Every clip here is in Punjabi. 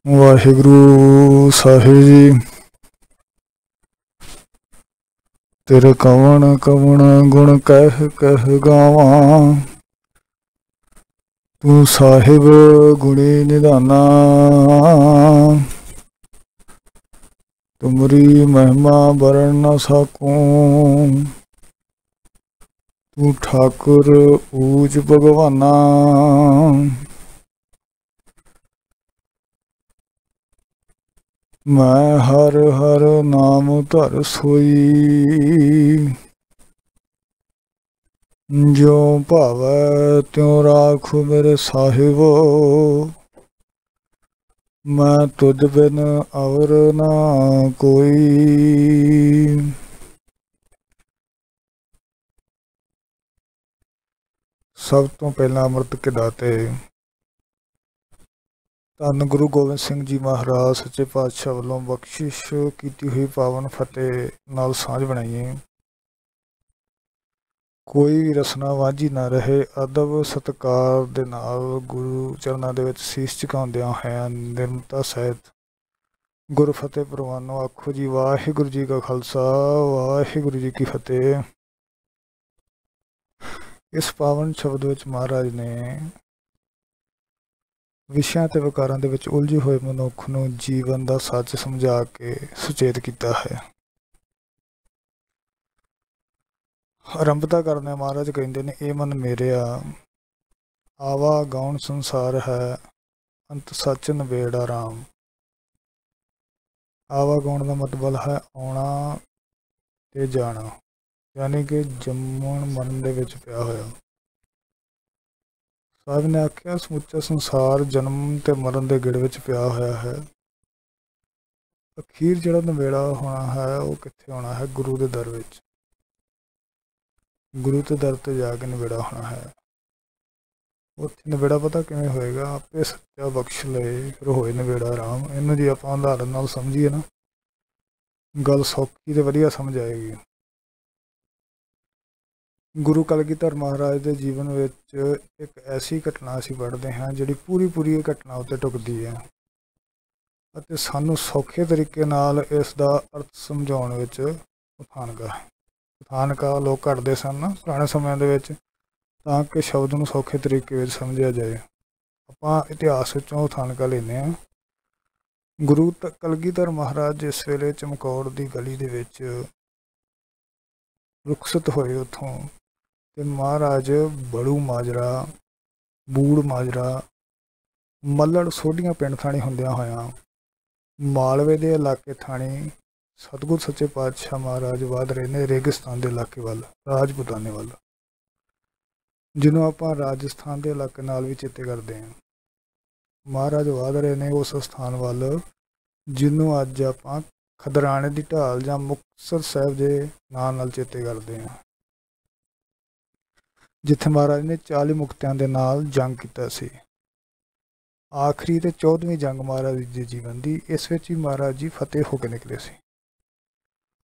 वाहिगुरु साहिब जी। तेरे कवण कवण गुण कह कह गावा। तू साहिब गुणी निधाना। तुमरी महिमा बरन न सकूं। तू ठाकुर ऊज भगवाना। मैं हर हर नाम धर सोई। जो भावै त्यों राखु मेरे साहिबो। मैं तुझ बिन और ना कोई। सब तो पहला अमृत के दाते ਧੰਨ ਗੁਰੂ ਗੋਬਿੰਦ ਸਿੰਘ ਜੀ ਮਹਾਰਾਜ ਸੱਚੇ ਪਾਤਸ਼ਾਹ ਵੱਲੋਂ ਬਖਸ਼ਿਸ਼ ਕੀਤੀ ਹੋਈ ਪਾਵਨ ਫਤਿਹ ਨਾਲ ਸਾਂਝ ਬਣਾਈਏ। ਕੋਈ ਵੀ ਰਸਨਾ ਵਾਂਝੀ ਨਾ ਰਹੇ। ਅਦਬ ਸਤਿਕਾਰ ਦੇ ਨਾਲ ਗੁਰੂ ਚਰਨਾਂ ਦੇ ਵਿੱਚ ਸੀਸ ਝੁਕਾਉਂਦਿਆਂ ਹੋਇਆਂ ਨਿਰਮਤਾ ਸਹਿਤ ਗੁਰ ਫਤਿਹ ਪ੍ਰਵਾਨੋ ਆਖੋ ਜੀ। ਵਾਹਿਗੁਰੂ ਜੀ ਕਾ ਖਾਲਸਾ ਵਾਹਿਗੁਰੂ ਜੀ ਕੀ ਫਤਿਹ। ਇਸ ਪਾਵਨ ਸ਼ਬਦ ਵਿੱਚ ਮਹਾਰਾਜ ਨੇ ਵਿਸ਼ਿਆਂ ਤੇ ਵਿਕਾਰਾਂ ਦੇ ਵਿੱਚ ਉਲਝੇ ਹੋਏ ਮਨੁੱਖ ਨੂੰ ਜੀਵਨ ਦਾ ਸੱਚ ਸਮਝਾ ਕੇ ਸੁਚੇਤ ਕੀਤਾ ਹੈ। ਆਰੰਭਤਾ ਕਰਦੇ ਮਹਾਰਾਜ ਕਹਿੰਦੇ ਨੇ, ਇਹ ਮਨ ਮੇਰਿਆ ਆਵਾ ਗਾਉਣ ਸੰਸਾਰ ਹੈ, ਅੰਤ ਸੱਚ ਨਵੇੜਾ ਰਾਮ। ਆਵਾ ਗਾਉਣ ਦਾ ਮਤਲਬ ਹੈ ਆਉਣਾ ਤੇ ਜਾਣਾ, ਯਾਨੀ ਕਿ ਜੰਮਣ ਮਰਨ ਦੇ ਵਿੱਚ ਪਿਆ ਹੋਇਆ। ਸਾਹਿਬ ਨੇ ਆਖਿਆ ਸਮੁੱਚਾ ਸੰਸਾਰ ਜਨਮ ਤੇ ਮਰਨ ਦੇ ਗੇੜ ਵਿੱਚ ਪਿਆ ਹੋਇਆ ਹੈ। ਅਖੀਰ ਜਿਹੜਾ ਨਵੇੜਾ ਹੋਣਾ ਹੈ ਉਹ ਕਿੱਥੇ ਹੋਣਾ ਹੈ? ਗੁਰੂ ਦੇ ਦਰ ਵਿੱਚ। ਗੁਰੂ ਦੇ ਦਰ ਤੇ ਜਾ ਕੇ ਨਵੇੜਾ ਹੋਣਾ ਹੈ। ਉੱਥੇ ਨਵੇੜਾ ਪਤਾ ਕਿਵੇਂ ਹੋਏਗਾ? ਆਪੇ ਸੱਚਾ ਬਖਸ਼ ਲਏ ਫਿਰ ਹੋਏ ਨਵੇੜਾ ਰਾਮ। ਇਹਨੂੰ ਜੀ ਆਪਾਂ ਉਦਾਹਰਨ ਨਾਲ ਸਮਝੀਏ ਨਾ, ਗੱਲ ਸੌਖੀ ਤੇ ਵਧੀਆ ਸਮਝ ਆਏਗੀ। ਗੁਰੂ ਕਲਗੀਧਰ ਮਹਾਰਾਜ ਦੇ ਜੀਵਨ ਵਿੱਚ ਇੱਕ ਐਸੀ ਘਟਨਾ ਅਸੀਂ ਪੜ੍ਹਦੇ ਹਾਂ ਜਿਹੜੀ ਪੂਰੀ ਇਹ ਘਟਨਾ ਉੱਤੇ ਢੁਕਦੀ ਹੈ ਅਤੇ ਸਾਨੂੰ ਸੌਖੇ ਤਰੀਕੇ ਨਾਲ ਇਸ ਦਾ ਅਰਥ ਸਮਝਾਉਣ ਵਿੱਚ ਕਥਾਨਕਾਂ ਲੋਕ ਘੜਦੇ ਸਨ ਨਾ ਪੁਰਾਣੇ ਸਮਿਆਂ ਦੇ ਵਿੱਚ, ਤਾਂ ਕਿ ਸ਼ਬਦ ਨੂੰ ਸੌਖੇ ਤਰੀਕੇ ਵਿੱਚ ਸਮਝਿਆ ਜਾਏ। ਆਪਾਂ ਇਤਿਹਾਸ ਵਿੱਚੋਂ ਕਥਾਨਕਾਂ ਲੈਂਦੇ ਹਾਂ। ਗੁਰੂ ਕਲਗੀਧਰ ਮਹਾਰਾਜ ਜਿਸ ਵੇਲੇ ਚਮਕੌਰ ਦੀ ਗਲੀ ਦੇ ਵਿੱਚ ਰੁਖਸਤ ਹੋਏ ਉੱਥੋਂ, ਤੇ ਮਹਾਰਾਜ ਬੜੂ ਮਾਜਰਾ, ਬੂੜ ਮਾਜਰਾ, ਮੱਲੜ ਸੋਢੀਆਂ ਪਿੰਡ ਥਾਣੀ ਹੁੰਦਿਆਂ ਹੋਇਆਂ ਮਾਲਵੇ ਦੇ ਇਲਾਕੇ ਥਾਣੀ ਸਤਿਗੁਰ ਸੱਚੇ ਪਾਤਸ਼ਾਹ ਮਹਾਰਾਜ ਵਧ ਰਹੇ ਨੇ ਰੇਗਿਸਤਾਨ ਦੇ ਇਲਾਕੇ ਵੱਲ, ਰਾਜਪੂਤਾਨੇ ਵੱਲ, ਜਿਹਨੂੰ ਆਪਾਂ ਰਾਜਸਥਾਨ ਦੇ ਇਲਾਕੇ ਨਾਲ ਵੀ ਚੇਤੇ ਕਰਦੇ ਹਾਂ। ਮਹਾਰਾਜ ਵਧ ਰਹੇ ਨੇ ਉਸ ਸਥਾਨ ਵੱਲ ਜਿਹਨੂੰ ਅੱਜ ਆਪਾਂ ਖਦਰਾਣੇ ਦੀ ਢਾਲ ਜਾਂ ਮੁਕਤਸਰ ਸਾਹਿਬ ਦੇ ਨਾਂ ਨਾਲ ਚੇਤੇ ਕਰਦੇ ਹਾਂ, ਜਿੱਥੇ ਮਹਾਰਾਜ ਨੇ 40 ਮੁਕਤਿਆਂ ਦੇ ਨਾਲ ਜੰਗ ਕੀਤਾ ਸੀ। ਆਖਰੀ ਤੇ 14ਵੀਂ ਜੰਗ ਮਹਾਰਾਜ ਦੇ ਜੀਵਨ ਦੀ, ਇਸ ਵਿੱਚ ਵੀ ਮਹਾਰਾਜ ਜੀ ਫਤਿਹ ਹੋ ਕੇ ਨਿਕਲੇ ਸੀ।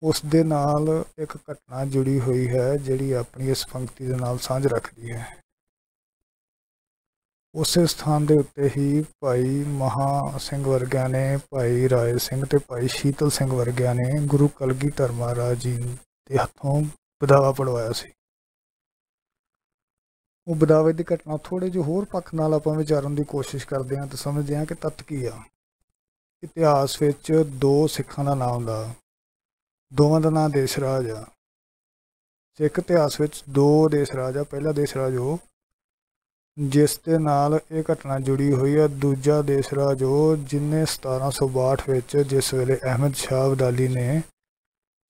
ਉਸ ਦੇ ਨਾਲ ਇੱਕ ਘਟਨਾ ਜੁੜੀ ਹੋਈ ਹੈ ਜਿਹੜੀ ਆਪਣੀ ਇਸ ਪੰਕਤੀ ਦੇ ਨਾਲ ਸਾਂਝ ਰੱਖਦੀ ਹੈ। ਉਸੇ ਸਥਾਨ ਦੇ ਉੱਤੇ ਹੀ ਭਾਈ ਮਹਾ ਸਿੰਘ ਵਰਗਿਆਂ ਨੇ, ਭਾਈ ਰਾਏ ਸਿੰਘ ਤੇ ਭਾਈ ਸ਼ੀਤਲ ਸਿੰਘ ਵਰਗਿਆਂ ਨੇ ਗੁਰੂ ਕਲਗੀਧਰ ਮਹਾਰਾਜ ਜੀ ਦੇ ਹੱਥੋਂ ਬਦਾਵਾ ਪੜਵਾਇਆ ਸੀ। ਉਹ ਬਦਾਵੇ ਦੀ ਘਟਨਾ ਥੋੜ੍ਹੇ ਜਿਹੇ ਹੋਰ ਪੱਖ ਨਾਲ ਆਪਾਂ ਵਿਚਾਰਨ ਦੀ ਕੋਸ਼ਿਸ਼ ਕਰਦੇ ਹਾਂ ਤੇ ਸਮਝਦੇ ਹਾਂ ਕਿ ਤੱਤ ਕੀ ਆ। ਇਤਿਹਾਸ ਵਿੱਚ ਦੋ ਸਿੱਖਾਂ ਦਾ ਨਾਂ ਹੁੰਦਾ, ਦੋਵਾਂ ਦਾ ਨਾਂ ਦੇਸ਼ ਰਾਜ ਆ। ਸਿੱਖ ਇਤਿਹਾਸ ਵਿੱਚ ਦੋ ਦੇਸ਼ ਰਾਜ ਆ। ਪਹਿਲਾ ਦੇਸ਼ ਰਾਜ ਉਹ ਜਿਸ ਦੇ ਨਾਲ ਇਹ ਘਟਨਾ ਜੁੜੀ ਹੋਈ ਆ। ਦੂਜਾ ਦੇਸ਼ ਰਾਜ ਉਹ ਜਿਹਨੇ 1762 ਵਿੱਚ, ਜਿਸ ਵੇਲੇ ਅਹਿਮਦ ਸ਼ਾਹ ਅਬਦਾਲੀ ਨੇ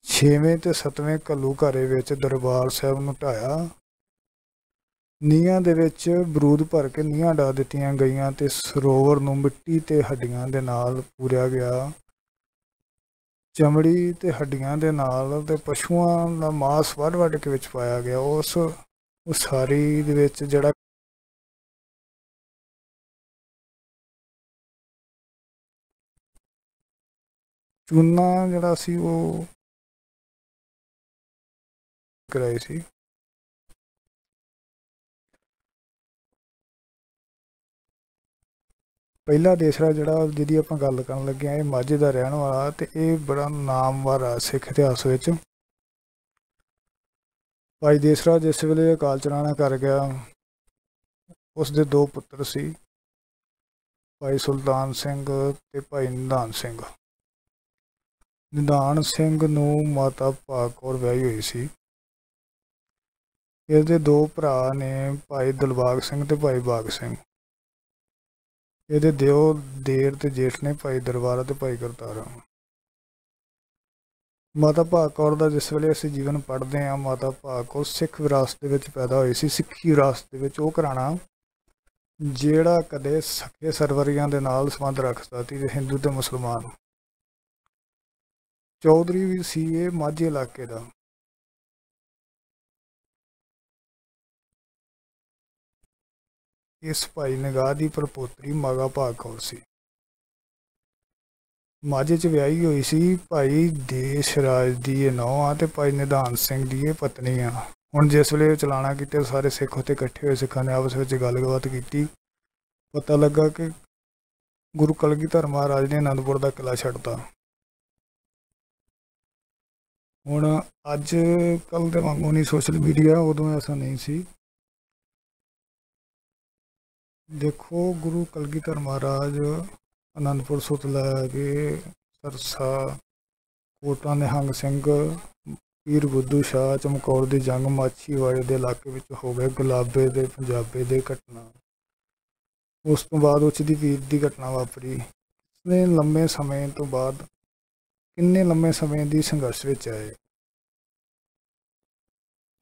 6ਵੇਂ ਤੇ 7ਵੇਂ ਘੱਲੂਘਾਰੇ ਵਿੱਚ ਦਰਬਾਰ ਸਾਹਿਬ ਨੂੰ ਢਾਹਿਆ, ਨੀਹਾਂ ਦੇ ਵਿੱਚ ਬਰੂਦ ਭਰ ਕੇ ਨੀਹਾਂ ਡਾ ਦਿੱਤੀਆਂ ਗਈਆਂ ਤੇ ਸਰੋਵਰ ਨੂੰ ਮਿੱਟੀ ਤੇ ਹੱਡੀਆਂ ਦੇ ਨਾਲ ਪੂਰਿਆ ਗਿਆ। ਚਮੜੀ ਤੇ ਹੱਡੀਆਂ ਦੇ ਨਾਲ ਤੇ ਪਸ਼ੂਆਂ ਦਾ ਮਾਸ ਵੱਢ ਕੇ ਵਿੱਚ ਪਾਇਆ ਗਿਆ। ਉਸ ਉਸਾਰੀ ਦੇ ਵਿੱਚ ਜਿਹੜਾ ਚੂਨਾ ਜਿਹੜਾ ਸੀ ਉਹ ਕਰਾਏ ਸੀ। ਪਹਿਲਾ ਦੇਸਰਾ ਜਿਹੜਾ ਜਿਹਦੀ ਆਪਾਂ ਗੱਲ ਕਰਨ ਲੱਗੇ ਹਾਂ, ਇਹ ਮਾਝੇ ਦਾ ਰਹਿਣ ਵਾਲਾ ਤੇ ਇਹ ਬੜਾ ਨਾਮਵਰ ਆ ਸਿੱਖ ਇਤਿਹਾਸ ਵਿੱਚ। ਭਾਈ ਦੇਸਰਾ ਜਿਸ ਵੇਲੇ ਅਕਾਲ ਚਲਾਣਾ ਕਰ ਗਿਆ, ਉਸ ਦੇ ਦੋ ਪੁੱਤਰ ਸੀ, ਭਾਈ ਸੁਲਤਾਨ ਸਿੰਘ ਤੇ ਭਾਈ ਨਿਧਾਨ ਸਿੰਘ। ਨਿਧਾਨ ਸਿੰਘ ਨੂੰ ਮਾਤਾ ਭਾਗ ਕੌਰ ਵਿਆਹੀ ਹੋਈ ਸੀ। ਇਹਦੇ ਦੋ ਭਰਾ ਨੇ, ਭਾਈ ਦਿਲਬਾਗ ਸਿੰਘ ਤੇ ਭਾਈ ਬਾਗ ਸਿੰਘ। ਇਹਦੇ ਦਿਓ ਦੇਰ ਤੇ ਜੇਠ ਨੇ ਭਾਈ ਦਰਬਾਰਾ ਤੇ ਭਾਈ ਕਰਤਾਰਾ। ਮਾਤਾ ਭਾਗ ਕੌਰ ਦਾ ਜਿਸ ਵੇਲੇ ਅਸੀਂ ਜੀਵਨ ਪੜ੍ਹਦੇ ਹਾਂ, ਮਾਤਾ ਭਾਗ ਕੌਰ ਸਿੱਖ ਵਿਰਾਸਤ ਦੇ ਵਿੱਚ ਪੈਦਾ ਹੋਈ ਸੀ। ਸਿੱਖੀ ਵਿਰਾਸਤ ਦੇ ਵਿੱਚ ਉਹ ਘਰਾਣਾ ਜਿਹੜਾ ਕਦੇ ਸਕੇ ਸਰਵਰੀਆਂ ਦੇ ਨਾਲ ਸੰਬੰਧ ਰੱਖਦਾ ਸੀ, ਤੇ ਹਿੰਦੂ ਤੇ ਮੁਸਲਮਾਨ। ਚੌਧਰੀ ਵੀ ਸੀ ਇਹ ਮਾਝੇ ਇਲਾਕੇ ਦਾ। ਇਸ ਭਾਈ ਨਿਗਾਹ ਦੀ ਪ੍ਰਪੋਤਰੀ ਮਾਗਾ ਭਾਗ ਕੌਰ ਸੀ। ਮਾਝੇ 'ਚ ਵਿਆਹੀ ਹੋਈ ਸੀ। ਭਾਈ ਦੇਸ਼ ਰਾਜ ਦੀ ਇਹ ਨੌਂ ਆ ਤੇ ਭਾਈ ਨਿਧਾਨ ਸਿੰਘ ਦੀ ਇਹ ਪਤਨੀ ਆ। ਹੁਣ ਜਿਸ ਵੇਲੇ ਚਲਾਣਾ ਕੀਤੇ, ਸਾਰੇ ਸਿੱਖ ਉੱਥੇ ਇਕੱਠੇ ਹੋਏ। ਸਿੱਖਾਂ ਨੇ ਆਪਸ ਵਿੱਚ ਗੱਲਬਾਤ ਕੀਤੀ। ਪਤਾ ਲੱਗਾ ਕਿ ਗੁਰੂ ਕਲਗੀਧਰ ਮਹਾਰਾਜ ਨੇ ਅਨੰਦਪੁਰ ਦਾ ਕਿਲ੍ਹਾ ਛੱਡਤਾ। ਹੁਣ ਅੱਜ ਕੱਲ੍ਹ ਦੇ ਵਾਂਗੂ ਨਹੀਂ ਸੋਸ਼ਲ ਮੀਡੀਆ, ਉਦੋਂ ਐਸਾ ਨਹੀਂ ਸੀ। ਦੇਖੋ, ਗੁਰੂ ਕਲਗੀਧਰ ਮਹਾਰਾਜ ਅਨੰਦਪੁਰ ਸੁੱਤ ਲੈ ਕੇ ਸਰਸਾ, ਕੋਟਾ ਨਿਹੰਗ ਸਿੰਘ, ਪੀਰ ਬੁੱਧੂ ਸ਼ਾਹ, ਚਮਕੌਰ ਦੀ ਜੰਗ, ਮਾਛੀਵਾੜੇ ਦੇ ਇਲਾਕੇ ਵਿੱਚ ਹੋ ਗਏ, ਗੁਲਾਬੇ ਦੇ ਪੰਜਾਬੇ ਦੇ ਘਟਨਾ। ਉਸ ਤੋਂ ਬਾਅਦ ਉੱਚ ਦੀ ਪੀਰ ਦੀ ਘਟਨਾ ਵਾਪਰੀ। ਇਸਨੇ ਲੰਮੇ ਸਮੇਂ ਤੋਂ ਬਾਅਦ ਕਿੰਨੇ ਲੰਮੇ ਸਮੇਂ ਦੀ ਸੰਘਰਸ਼ ਵਿੱਚ ਆਏ।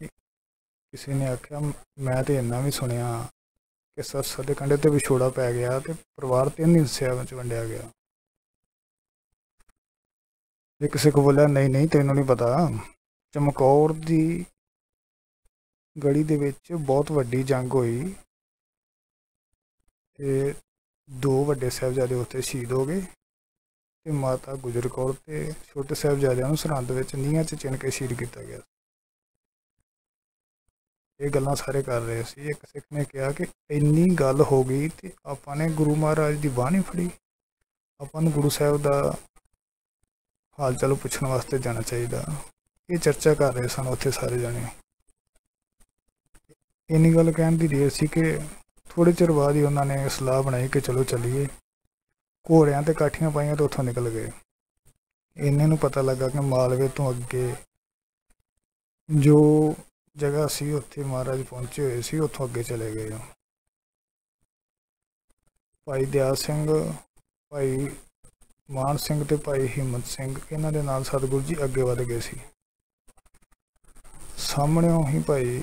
ਕਿਸੇ ਨੇ ਆਖਿਆ, ਮੈਂ ਤੇ ਇੰਨਾ ਵੀ ਸੁਣਿਆ ਕਿ ਸਰਸਾ ਦੇ ਕੰਢੇ ਤੇ ਵਿਛੋੜਾ ਪੈ ਗਿਆ ਤੇ ਪਰਿਵਾਰ 3 ਹਿੱਸਿਆਂ ਵਿੱਚ ਵੰਡਿਆ ਗਿਆ। ਇੱਕ ਸਿੱਖ ਬੋਲਿਆ, ਨਹੀਂ ਤੈਨੂੰ ਨਹੀਂ ਪਤਾ, ਚਮਕੌਰ ਦੀ ਗੜੀ ਦੇ ਵਿੱਚ ਬਹੁਤ ਵੱਡੀ ਜੰਗ ਹੋਈ ਤੇ 2 ਵੱਡੇ ਸਾਹਿਬਜ਼ਾਦੇ ਉੱਥੇ ਸ਼ਹੀਦ ਹੋ ਗਏ ਤੇ ਮਾਤਾ ਗੁਜਰ ਕੌਰ ਤੇ ਛੋਟੇ ਸਾਹਿਬਜ਼ਾਦਿਆਂ ਨੂੰ ਸਰਹੰਦ ਵਿੱਚ ਨੀਹਾਂ 'ਚ ਚਿਣ ਕੇ ਸ਼ਹੀਦ ਕੀਤਾ ਗਿਆ। ਇਹ ਗੱਲਾਂ ਸਾਰੇ ਕਰ ਰਹੇ ਸੀ। ਇੱਕ ਸਿੱਖ ਨੇ ਕਿਹਾ ਕਿ ਇੰਨੀ ਗੱਲ ਹੋ ਗਈ ਤੇ ਆਪਾਂ ਨੇ ਗੁਰੂ ਮਹਾਰਾਜ ਦੀ ਬਾਂਹ ਨਹੀਂ ਫੜੀ, ਆਪਾਂ ਨੂੰ ਗੁਰੂ ਸਾਹਿਬ ਦਾ ਹਾਲ ਚਾਲ ਪੁੱਛਣ ਵਾਸਤੇ ਜਾਣਾ ਚਾਹੀਦਾ। ਇਹ ਚਰਚਾ ਕਰ ਰਹੇ ਸਨ ਉੱਥੇ ਸਾਰੇ ਜਾਣੇ। ਇੰਨੀ ਗੱਲ ਕਹਿਣ ਦੀ ਦੇਰ ਸੀ ਕਿ ਥੋੜ੍ਹੇ ਚਿਰ ਬਾਅਦ ਹੀ ਉਹਨਾਂ ਨੇ ਸਲਾਹ ਬਣਾਈ ਕਿ ਚਲੋ ਚੱਲੀਏ। ਘੋੜਿਆਂ ਤੇ ਕਾਠੀਆਂ ਪਾਈਆਂ ਤੇ ਉੱਥੋਂ ਨਿਕਲ ਗਏ। ਇੰਨੇ ਨੂੰ ਪਤਾ ਲੱਗਾ ਕਿ ਮਾਲਵੇ ਤੋਂ ਅੱਗੇ ਜੋ ਜਗ੍ਹਾ ਸੀ ਉੱਥੇ ਮਹਾਰਾਜ ਪਹੁੰਚੇ ਹੋਏ ਸੀ, ਉੱਥੋਂ ਅੱਗੇ ਚਲੇ ਗਏ। ਭਾਈ ਦਿਆਲ ਸਿੰਘ, ਭਾਈ ਮਾਨ ਸਿੰਘ ਤੇ ਭਾਈ ਹਿੰਮਤ ਸਿੰਘ, ਇਹਨਾਂ ਦੇ ਨਾਲ ਸਤਿਗੁਰੂ ਜੀ ਅੱਗੇ ਵਧ ਗਏ ਸੀ। ਸਾਹਮਣਿਓਂ ਹੀ ਭਾਈ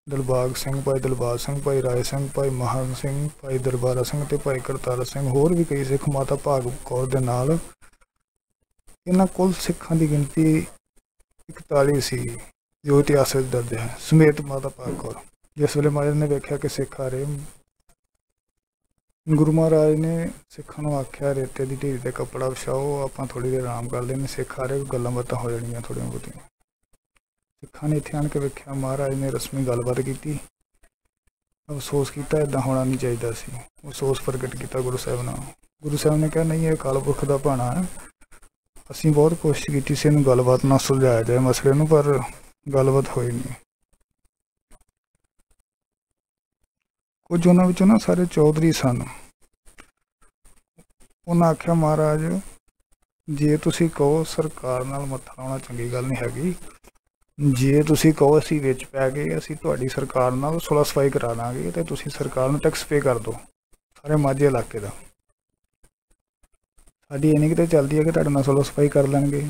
ਦਿਲਬਾਗ ਸਿੰਘ, ਭਾਈ ਦਿਲਬਾਗ ਸਿੰਘ, ਭਾਈ ਰਾਏ ਸਿੰਘ, ਭਾਈ ਮਹਾਨ ਸਿੰਘ, ਭਾਈ ਦਰਬਾਰਾ ਸਿੰਘ ਤੇ ਭਾਈ ਕਰਤਾਰਾ ਸਿੰਘ, ਹੋਰ ਵੀ ਕਈ ਸਿੱਖ ਮਾਤਾ ਭਾਗ ਕੌਰ ਦੇ ਨਾਲ। ਇਹਨਾਂ ਕੁੱਲ ਸਿੱਖਾਂ ਦੀ ਗਿਣਤੀ 41 ਸੀ ਜੋ ਇਤਿਹਾਸ ਵਿੱਚ ਦਰਜ ਹੈ, ਸਮੇਤ ਮਾਤਾ ਭਾਗ ਕੌਰ। ਜਿਸ ਵੇਲੇ ਮਹਾਰਾਜ ਨੇ ਵੇਖਿਆ ਕਿ ਸਿੱਖ ਆ ਰਹੇ, ਗੁਰੂ ਮਹਾਰਾਜ ਨੇ ਸਿੱਖਾਂ ਨੂੰ ਆਖਿਆ, ਰੇਤੇ ਦੀ ਢੇਰੀ ਤੇ ਕੱਪੜਾ ਵਿਛਾਓ, ਆਪਾਂ ਥੋੜ੍ਹੀ ਦੇਰ ਆਰਾਮ ਕਰ ਲੈਂਦੇ। ਸਿੱਖ ਆ ਰਹੇ, ਗੱਲਾਂ ਬਾਤਾਂ ਹੋ ਜਾਣਗੀਆਂ ਥੋੜ੍ਹੀਆਂ ਬਹੁਤੀਆਂ। ਸਿੱਖਾਂ ਨੇ ਇੱਥੇ ਆਣ ਕੇ ਵੇਖਿਆ, ਮਹਾਰਾਜ ਨੇ ਰਸਮੀ ਗੱਲਬਾਤ ਕੀਤੀ। ਅਫਸੋਸ ਕੀਤਾ, ਇੱਦਾਂ ਹੋਣਾ ਨਹੀਂ ਚਾਹੀਦਾ ਸੀ। ਅਫਸੋਸ ਪ੍ਰਗਟ ਕੀਤਾ ਗੁਰੂ ਸਾਹਿਬ ਨਾਲ। ਗੁਰੂ ਸਾਹਿਬ ਨੇ ਕਿਹਾ, ਨਹੀਂ, ਇਹ ਅਕਾਲ ਪੁਰਖ ਦਾ ਭਾਣਾ ਹੈ। ਅਸੀਂ ਬਹੁਤ ਕੋਸ਼ਿਸ਼ ਕੀਤੀ ਸੀ ਇਹਨੂੰ ਗੱਲਬਾਤ ਨਾਲ ਸੁਲਝਾਇਆ ਜਾਏ ਮਸਲੇ ਨੂੰ, ਪਰ ਗੱਲਬਾਤ ਹੋਈ ਨਹੀਂ। ਕੁਝ ਉਹਨਾਂ ਵਿੱਚੋਂ ਨਾ ਸਾਰੇ ਚੌਧਰੀ ਸਨ। ਉਹਨਾਂ ਆਖਿਆ, ਮਹਾਰਾਜ ਜੇ ਤੁਸੀਂ ਕਹੋ ਸਰਕਾਰ ਨਾਲ ਮੱਥਾ ਲਾਉਣਾ ਚੰਗੀ ਗੱਲ ਨਹੀਂ ਹੈਗੀ, ਜੇ ਤੁਸੀਂ ਕਹੋ ਅਸੀਂ ਵਿੱਚ ਪੈ ਗਏ, ਅਸੀਂ ਤੁਹਾਡੀ ਸਰਕਾਰ ਨਾਲ ਸੁਲਹ ਸਫਾਈ ਕਰਾ ਦਾਂਗੇ ਤੇ ਤੁਸੀਂ ਸਰਕਾਰ ਨੂੰ ਟੈਕਸ ਪੇ ਕਰ ਦਿਓ ਸਾਰੇ ਮਾਝੇ ਇਲਾਕੇ ਦਾ। ਸਾਡੀ ਇੰਨੀ ਕਿਤੇ ਚੱਲਦੀ ਹੈ ਕਿ ਤੁਹਾਡੇ ਨਾਲ ਸੁਲਹ ਸਫਾਈ ਕਰ ਲੈਣਗੇ।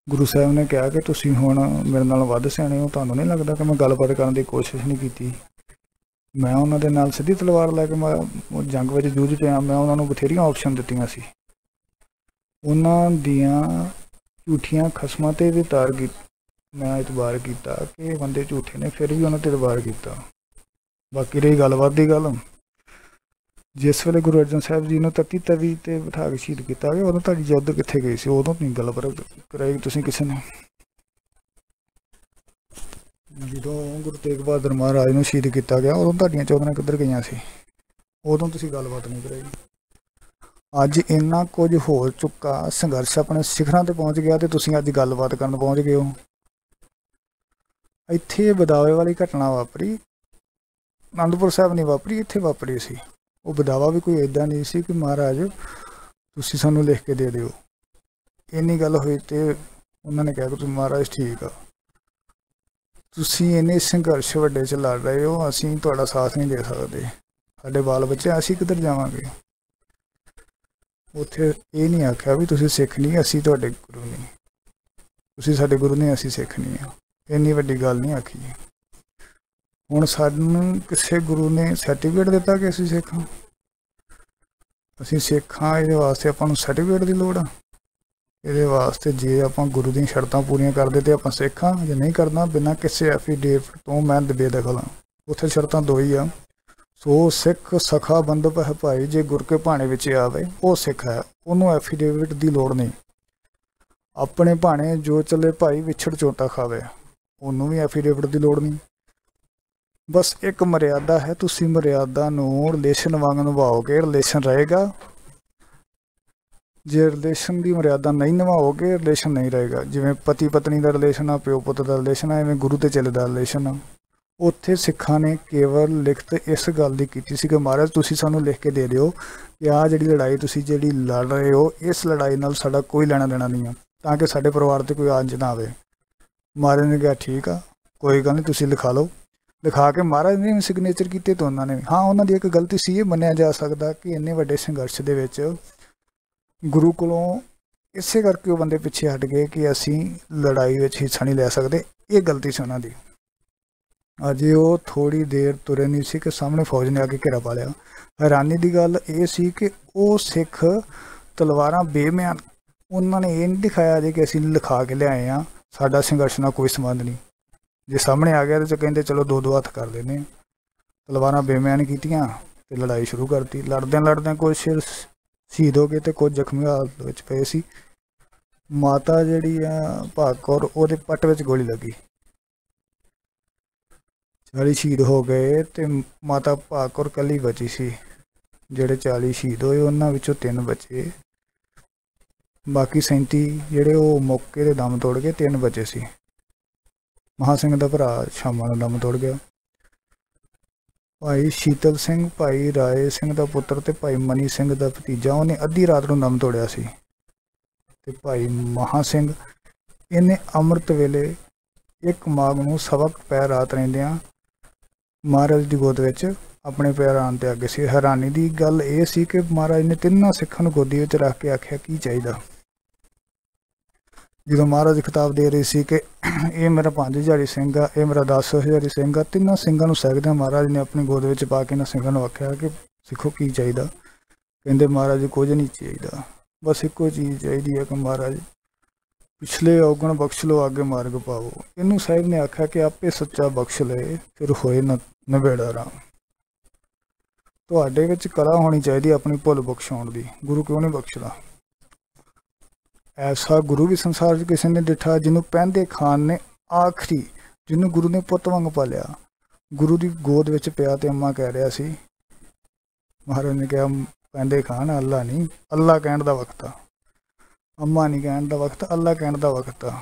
ਗੁਰੂ ਸਾਹਿਬ ਨੇ ਕਿਹਾ ਕਿ ਤੁਸੀਂ ਹੁਣ ਮੇਰੇ ਨਾਲ ਵੱਧ ਸਿਆਣੇ ਹੋ, ਤੁਹਾਨੂੰ ਨਹੀਂ ਲੱਗਦਾ ਕਿ ਮੈਂ ਗੱਲਬਾਤ ਕਰਨ ਦੀ ਕੋਸ਼ਿਸ਼ ਨਹੀਂ ਕੀਤੀ। ਮੈਂ ਉਹਨਾਂ ਦੇ ਨਾਲ ਸਿੱਧੀ ਤਲਵਾਰ ਲੈ ਕੇ ਮੈਂ ਜੰਗ ਵਿੱਚ ਜੂਝ ਪਿਆ। ਮੈਂ ਉਹਨਾਂ ਨੂੰ ਬਥੇਰੀਆਂ ਆਪਸ਼ਨ ਦਿੱਤੀਆਂ ਸੀ। ਉਹਨਾਂ ਦੀਆਂ ਝੂਠੀਆਂ ਖਸਮਾਂ 'ਤੇ ਵੀ ਮੈਂ ਇਤਬਾਰ ਕੀਤਾ ਕਿ ਇਹ ਬੰਦੇ ਝੂਠੇ ਨੇ, ਫਿਰ ਵੀ ਉਹਨਾਂ 'ਤੇ ਇਤਬਾਰ ਕੀਤਾ। ਬਾਕੀ ਰਹੀ ਗੱਲਬਾਤ ਦੀ ਗੱਲ, ਜਿਸ ਵੇਲੇ ਗੁਰੂ ਅਰਜਨ ਸਾਹਿਬ ਜੀ ਨੂੰ ਤਤੀ ਤਵੀ 'ਤੇ ਬਿਠਾ ਕੇ ਸ਼ਹੀਦ ਕੀਤਾ ਗਿਆ, ਉਦੋਂ ਤੁਹਾਡੀ ਜੁੱਧ ਕਿੱਥੇ ਗਈ ਸੀ? ਉਦੋਂ ਨਹੀਂ ਗੱਲਬਾਤ ਕਰਾਈ ਤੁਸੀਂ ਕਿਸੇ ਨੇ। ਜਦੋਂ ਗੁਰੂ ਤੇਗ ਬਹਾਦਰ ਮਹਾਰਾਜ ਨੂੰ ਸ਼ਹੀਦ ਕੀਤਾ ਗਿਆ, ਉਦੋਂ ਤੁਹਾਡੀਆਂ ਚੌਧਰਾਂ ਕਿੱਧਰ ਗਈਆਂ ਸੀ? ਉਦੋਂ ਤੁਸੀਂ ਗੱਲਬਾਤ नहीं कराई। ਅੱਜ ਇੰਨਾ ਕੁਝ ਹੋ ਚੁੱਕਾ, ਸੰਘਰਸ਼ ਆਪਣੇ ਸਿਖਰਾਂ ਤੇ ਪਹੁੰਚ ਗਿਆ ਤੇ ਤੁਸੀਂ ਅੱਜ ਗੱਲਬਾਤ ਕਰਨ ਪਹੁੰਚ ਗਏ ਹੋ। ਇੱਥੇ ਬਦਾਵੇ ਵਾਲੀ ਘਟਨਾ ਵਾਪਰੀ, ਆਨੰਦਪੁਰ ਸਾਹਿਬ ਨਹੀਂ ਵਾਪਰੀ, ਇੱਥੇ ਵਾਪਰੀ ਸੀ। ਉਹ ਬਦਾਵਾ ਵੀ ਕੋਈ ਇੱਦਾਂ ਨਹੀਂ ਸੀ ਕਿ ਮਹਾਰਾਜ ਤੁਸੀਂ ਸਾਨੂੰ ਲਿਖ ਕੇ ਦੇ ਦਿਓ। ਇੰਨੀ ਗੱਲ ਹੋਈ ਤੇ ਉਹਨਾਂ ਨੇ ਕਿਹਾ ਕਿ ਤੁਸੀਂ ਮਹਾਰਾਜ ਠੀਕ ਆ, ਤੁਸੀਂ ਇੰਨੇ ਸੰਘਰਸ਼ ਵੱਡੇ 'ਚ ਲੜ ਰਹੇ ਹੋ, ਅਸੀਂ ਤੁਹਾਡਾ ਸਾਥ ਨਹੀਂ ਦੇ ਸਕਦੇ, ਸਾਡੇ ਬਾਲ ਬੱਚੇ ਅਸੀਂ ਕਿੱਧਰ ਜਾਵਾਂਗੇ। ਉੱਥੇ ਇਹ ਨਹੀਂ ਆਖਿਆ ਵੀ ਤੁਸੀਂ ਸਿੱਖ ਨਹੀਂ, ਅਸੀਂ ਤੁਹਾਡੇ ਗੁਰੂ ਨਹੀਂ, ਤੁਸੀਂ ਸਾਡੇ ਗੁਰੂ ਨਹੀਂ, ਅਸੀਂ ਸਿੱਖ ਨਹੀਂ ਆ। ਇੰਨੀ ਵੱਡੀ ਗੱਲ ਨਹੀਂ ਆਖੀ। ਹੁਣ ਸਾਨੂੰ ਕਿਸੇ ਗੁਰੂ ਨੇ ਸਰਟੀਫਿਕੇਟ ਦਿੱਤਾ ਕਿ ਅਸੀਂ ਸਿੱਖ ਹਾਂ? ਅਸੀਂ ਸਿੱਖ ਹਾਂ, ਇਹਦੇ ਵਾਸਤੇ ਆਪਾਂ ਨੂੰ ਸਰਟੀਫਿਕੇਟ ਦੀ ਲੋੜ ਆ? ਇਹਦੇ ਵਾਸਤੇ ਜੇ ਆਪਾਂ ਗੁਰੂ ਦੀਆਂ ਸ਼ਰਤਾਂ ਪੂਰੀਆਂ ਕਰਦੇ ਤੇ ਆਪਾਂ ਸਿੱਖ ਹਾਂ, ਜੇ ਨਹੀਂ ਕਰਨਾ ਬਿਨਾਂ ਕਿਸੇ ਐਫੀਡੇਵਿਟ ਤੋਂ ਮੈਂ ਬੇਦਖਲ ਹਾਂ। ਉੱਥੇ ਸ਼ਰਤਾਂ ਦੋ ਹੀ ਆ, ਸੋ ਸਿੱਖ ਸਖਾ ਬੰਦਪ ਹੈ ਭਾਈ, ਜੇ ਗੁਰ ਕੇ ਭਾਣੇ ਵਿੱਚ ਆਵੇ ਉਹ ਸਿੱਖ ਹੈ, ਉਹਨੂੰ ਐਫੀਡੇਵਿਟ ਦੀ ਲੋੜ ਨਹੀਂ। ਆਪਣੇ ਭਾਣੇ ਜੋ ਚੱਲੇ ਭਾਈ ਵਿਛੜ ਝੋਟਾ ਖਾਵੇ, ਉਹਨੂੰ ਵੀ ਐਫੀਡੇਵਿਟ ਦੀ ਲੋੜ ਨਹੀਂ। ਬਸ ਇੱਕ ਮਰਿਆਦਾ ਹੈ, ਤੁਸੀਂ ਮਰਿਆਦਾ ਨੂੰ ਰਿਲੇਸ਼ਨ ਵਾਂਗ ਨਿਭਾਓਗੇ, ਰਿਲੇਸ਼ਨ ਰਹੇਗਾ। ਜੇ ਰਿਲੇਸ਼ਨ ਦੀ ਮਰਿਆਦਾ ਨਹੀਂ ਨਿਭਾਓਗੇ, ਰਿਲੇਸ਼ਨ ਨਹੀਂ ਰਹੇਗਾ। ਜਿਵੇਂ ਪਤੀ ਪਤਨੀ ਦਾ ਰਿਲੇਸ਼ਨ ਆ, ਪਿਓ ਪੁੱਤ ਦਾ ਰਿਲੇਸ਼ਨ ਆ, ਐਵੇਂ ਗੁਰੂ ਤੇ ਚੇਲੇ ਦਾ ਰਿਲੇਸ਼ਨ ਆ। ਉੱਥੇ ਸਿੱਖਾਂ ਨੇ ਕੇਵਲ ਲਿਖਤ ਇਸ ਗੱਲ ਦੀ ਕੀਤੀ ਸੀ ਕਿ ਮਹਾਰਾਜ ਤੁਸੀਂ ਸਾਨੂੰ ਲਿਖ ਕੇ ਦੇ ਦਿਓ ਕਿ ਆਹ ਜਿਹੜੀ ਲੜਾਈ ਤੁਸੀਂ ਜਿਹੜੀ ਲੜ ਰਹੇ ਹੋ, ਇਸ ਲੜਾਈ ਨਾਲ ਸਾਡਾ ਕੋਈ ਲੈਣਾ ਦੇਣਾ ਨਹੀਂ ਆ, ਤਾਂ ਕਿ ਸਾਡੇ ਪਰਿਵਾਰ 'ਤੇ ਕੋਈ ਆਂਚ ਨਾ ਆਵੇ। ਮਹਾਰਾਜ ਨੇ ਕਿਹਾ ਠੀਕ ਆ, ਕੋਈ ਗੱਲ ਨਹੀਂ, ਤੁਸੀਂ ਲਿਖਾ ਲਓ। ਲਿਖਾ ਕੇ ਮਹਾਰਾਜ ਨੇ ਵੀ ਸਿਗਨੇਚਰ ਕੀਤੇ ਤਾਂ ਉਹਨਾਂ ਨੇ ਵੀ। ਹਾਂ, ਉਹਨਾਂ ਦੀ ਇੱਕ ਗਲਤੀ ਸੀ, ਇਹ ਮੰਨਿਆ ਜਾ ਸਕਦਾ ਕਿ ਇੰਨੇ ਵੱਡੇ ਸੰਘਰਸ਼ ਦੇ ਵਿੱਚ ਗੁਰੂ ਕੋਲੋਂ ਇਸੇ ਕਰਕੇ ਉਹ ਬੰਦੇ ਪਿੱਛੇ ਹਟ ਗਏ ਕਿ ਅਸੀਂ ਲੜਾਈ ਵਿੱਚ ਹਿੱਸਾ ਨਹੀਂ ਲੈ ਸਕਦੇ। ਇਹ ਗਲਤੀ ਸੀ ਉਹਨਾਂ ਦੀ। ਅਜੇ ਉਹ ਥੋੜ੍ਹੀ ਦੇਰ ਤੁਰੇ ਨਹੀਂ ਸੀ ਕਿ ਸਾਹਮਣੇ ਫੌਜ ਨੇ ਆ ਕੇ ਘੇਰਾ ਪਾ ਲਿਆ। ਹੈਰਾਨੀ ਦੀ ਗੱਲ ਇਹ ਸੀ ਕਿ ਉਹ ਸਿੱਖ ਤਲਵਾਰਾਂ ਬੇਮਿਆਨ, ਉਹਨਾਂ ਨੇ ਇਹ ਨਹੀਂ ਦਿਖਾਇਆ ਜੇ ਕਿ ਅਸੀਂ ਲਿਖਾ ਕੇ ਲਿਆਏ ਹਾਂ, ਸਾਡਾ ਸੰਘਰਸ਼ ਨਾਲ ਕੋਈ ਸੰਬੰਧ ਨਹੀਂ। ਜੇ ਸਾਹਮਣੇ ਆ ਗਿਆ ਤਾਂ ਕਹਿੰਦੇ ਚਲੋ ਦੋ ਦੋ ਹੱਥ ਕਰ ਲੈਂਦੇ ਹਾਂ। ਤਲਵਾਰਾਂ ਬੇਮਿਆਨ ਕੀਤੀਆਂ ਤੇ ਲੜਾਈ ਸ਼ੁਰੂ ਕਰਤੀ। ਲੜਦਿਆਂ ਕੁਝ ਸ਼ਹੀਦ ਹੋ ਗਏ ਤੇ ਕੁਝ ਜ਼ਖਮੀ ਹਾਲਤ ਵਿੱਚ ਪਏ ਸੀ। ਮਾਤਾ ਜਿਹੜੀ ਆ ਭਾਗ ਕੌਰ, ਉਹਦੇ ਪੱਟ ਵਿੱਚ ਗੋਲੀ ਲੱਗੀ, 40 ਸ਼ਹੀਦ ਹੋ ਗਏ ਤੇ ਮਾਤਾ ਭਾਗ ਕੌਰ ਇਕੱਲੀ ਬਚੀ ਸੀ। ਜਿਹੜੇ 40 ਸ਼ਹੀਦ ਹੋਏ ਉਹਨਾਂ ਵਿੱਚੋਂ 3 ਬਚੇ, ਬਾਕੀ 37 ਜਿਹੜੇ ਉਹ ਮੌਕੇ ਦੇ ਦਮ ਤੋੜ ਗਏ, 3 ਬਚੇ ਸੀ। ਮਹਾਂ ਸਿੰਘ ਦਾ ਭਰਾ ਸ਼ਾਮਾਂ ਨੂੰ ਦਮ ਤੋੜ ਗਿਆ। ਭਾਈ ਸ਼ੀਤਲ ਸਿੰਘ, ਭਾਈ ਰਾਏ ਸਿੰਘ ਦਾ ਪੁੱਤਰ ਤੇ ਭਾਈ ਮਨੀ ਸਿੰਘ ਦਾ ਭਤੀਜਾ, ਉਹਨੇ ਅੱਧੀ ਰਾਤ ਨੂੰ ਦਮ ਤੋੜਿਆ ਸੀ। ਤੇ ਭਾਈ ਮਹਾਂ ਸਿੰਘ, ਇਹਨੇ ਅੰਮ੍ਰਿਤ ਵੇਲੇ ਇੱਕ ਮਾਘ ਨੂੰ ਸਵਾ ਪੈਰ ਰਾਤ ਰਹਿੰਦਿਆਂ ਮਹਾਰਾਜ ਦੀ ਗੋਦ ਵਿੱਚ ਆਪਣੇ ਪੈਰ ਆਉਣ ਤੇ ਅੱਗੇ ਸੀ। ਹੈਰਾਨੀ ਦੀ ਗੱਲ ਇਹ ਸੀ ਕਿ ਮਹਾਰਾਜ ਨੇ 3 ਸਿੱਖਾਂ ਨੂੰ ਗੋਦੀ ਵਿੱਚ ਰੱਖ ਕੇ ਆਖਿਆ ਕੀ ਚਾਹੀਦਾ। ਜਦੋਂ ਮਹਾਰਾਜ ਖਿਤਾਬ ਦੇ ਰਹੇ ਸੀ ਕਿ ਇਹ ਮੇਰਾ 5 ਹਜ਼ਾਰੀ ਸਿੰਘ ਆ, ਇਹ ਮੇਰਾ 10 ਹਜ਼ਾਰੀ ਸਿੰਘ ਆ, 3 ਸਿੰਘਾਂ ਨੂੰ ਸਹਿਕਦਿਆਂ ਮਹਾਰਾਜ ਨੇ ਆਪਣੀ ਗੋਦ ਵਿੱਚ ਪਾ ਕੇ ਇਹਨਾਂ ਸਿੰਘਾਂ ਨੂੰ ਆਖਿਆ ਕਿ ਸਿੱਖੋ ਕੀ ਚਾਹੀਦਾ। ਕਹਿੰਦੇ ਮਹਾਰਾਜ ਕੁਝ ਨਹੀਂ ਚਾਹੀਦਾ, ਬਸ ਇੱਕੋ ਚੀਜ਼ ਚਾਹੀਦੀ ਹੈ ਕਿ ਮਹਾਰਾਜ ਪਿਛਲੇ ਔਗਣ ਬਖਸ਼ ਲਓ, ਅੱਗੇ ਮਾਰਗ ਪਾਵੋ। ਇਹਨੂੰ ਸਾਹਿਬ ਨੇ ਆਖਿਆ ਕਿ ਆਪੇ ਸੱਚਾ ਬਖਸ਼ ਲਏ, ਫਿਰ ਹੋਏ ਨਬੇੜਾ ਰਾਮ। ਤੁਹਾਡੇ ਵਿੱਚ ਕਲਾ ਹੋਣੀ ਚਾਹੀਦੀ ਆਪਣੀ ਭੁੱਲ ਬਖਸ਼ਾਉਣ ਦੀ। ਗੁਰੂ ਕਿਉਂ ਨਹੀਂ ਬਖਸ਼ਦਾ? ਐਸਾ ਗੁਰੂ ਵੀ ਸੰਸਾਰ 'ਚ ਕਿਸੇ ਨੇ ਡਿਠਾ ਜਿਹਨੂੰ ਪਹਿੰਦੇ ਖਾਨ ਨੇ ਆਖਰੀ, ਜਿਹਨੂੰ ਗੁਰੂ ਨੇ ਪੁੱਤ ਵਾਂਗ ਪਾਲਿਆ। ਗੁਰੂ ਦੀ ਗੋਦ ਵਿੱਚ ਪਿਆ ਤੇ ਅੰਮਾ ਕਹਿ ਰਿਹਾ ਸੀ। ਮਹਾਰਾਜ ਨੇ ਕਿਹਾ ਪਹਿੰਦੇ ਖਾਨ ਅੱਲਾ ਨਹੀਂ, ਅੱਲਾ ਕਹਿਣ ਦਾ ਵਕਤ ਆ, ਅੰਮਾ ਨਹੀਂ ਕਹਿਣ ਦਾ ਵਕਤ, ਅੱਲਾ ਕਹਿਣ ਦਾ ਵਕਤ ਆ।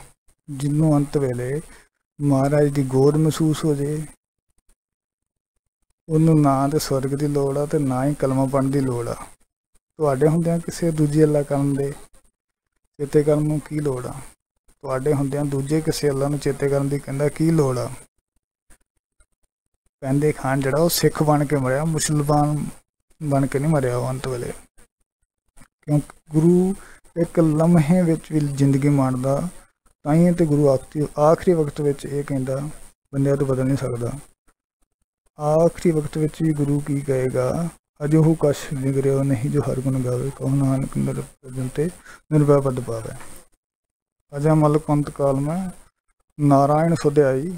ਜਿਹਨੂੰ ਅੰਤ ਵੇਲੇ ਮਹਾਰਾਜ ਦੀ ਗੋਦ ਮਹਿਸੂਸ ਹੋ ਜੇ, ਉਹਨੂੰ ਨਾ ਤੇ ਸਵਰਗ ਦੀ ਲੋੜ ਆ ਤੇ ਨਾ ਹੀ ਕਲਮਾ ਪੜ੍ਹਨ ਦੀ ਲੋੜ ਆ। ਤੁਹਾਡੇ ਹੁੰਦਿਆਂ ਕਿਸੇ ਦੂਜੇ ਅੱਲਾ ਕਰਨ ਦੇ ਚੇਤੇ ਕਰਨ ਨੂੰ ਕੀ ਲੋੜ ਆ? ਤੁਹਾਡੇ ਹੁੰਦਿਆਂ ਦੂਜੇ ਕਿਸੇ ਅੱਲਾ ਨੂੰ ਚੇਤੇ ਕਰਨ ਦੀ ਕਹਿੰਦਾ ਕੀ ਲੋੜ ਆ? ਪਹਿੰਦੇ ਖਾਨ ਜਿਹੜਾ ਉਹ ਸਿੱਖ ਬਣ ਕੇ ਮਰਿਆ, ਮੁਸਲਮਾਨ ਬਣ ਕੇ ਨਹੀਂ ਮਰਿਆ ਉਹ ਅੰਤ ਵੇਲੇ। ਕਿਉਂਕਿ ਗੁਰੂ ਇੱਕ ਲਮਹੇ ਵਿੱਚ ਵੀ ਜ਼ਿੰਦਗੀ ਮਾਣਦਾ, ਤਾਂ ਹੀ ਤੇ ਗੁਰੂ ਆਖਰੀ ਵਕਤ ਵਿੱਚ ਇਹ ਕਹਿੰਦਾ ਬੰਦਿਆਂ ਤੋਂ ਬਦਲ ਨਹੀਂ ਸਕਦਾ। ਆਖਰੀ ਵਕਤ ਵਿੱਚ ਵੀ ਗੁਰੂ ਕੀ ਕਹੇਗਾ? ਅਜੋਹੁ ਕਛ ਵਿਗਰਿਓ ਨਹੀਂ ਜੋ ਹਰ ਗੁਣ ਗਾਵੇ, ਕਹੋ ਨਾਨਕ ਨਿਰਭੈ ਤੇ ਨਿਰਭੈ ਪਦ ਪਾਵੇ। ਅਜਾ ਮਲ ਕੰਤ ਕਾਲ ਮੈਂ ਨਾਰਾਇਣ ਸੁਧਿਆਈ,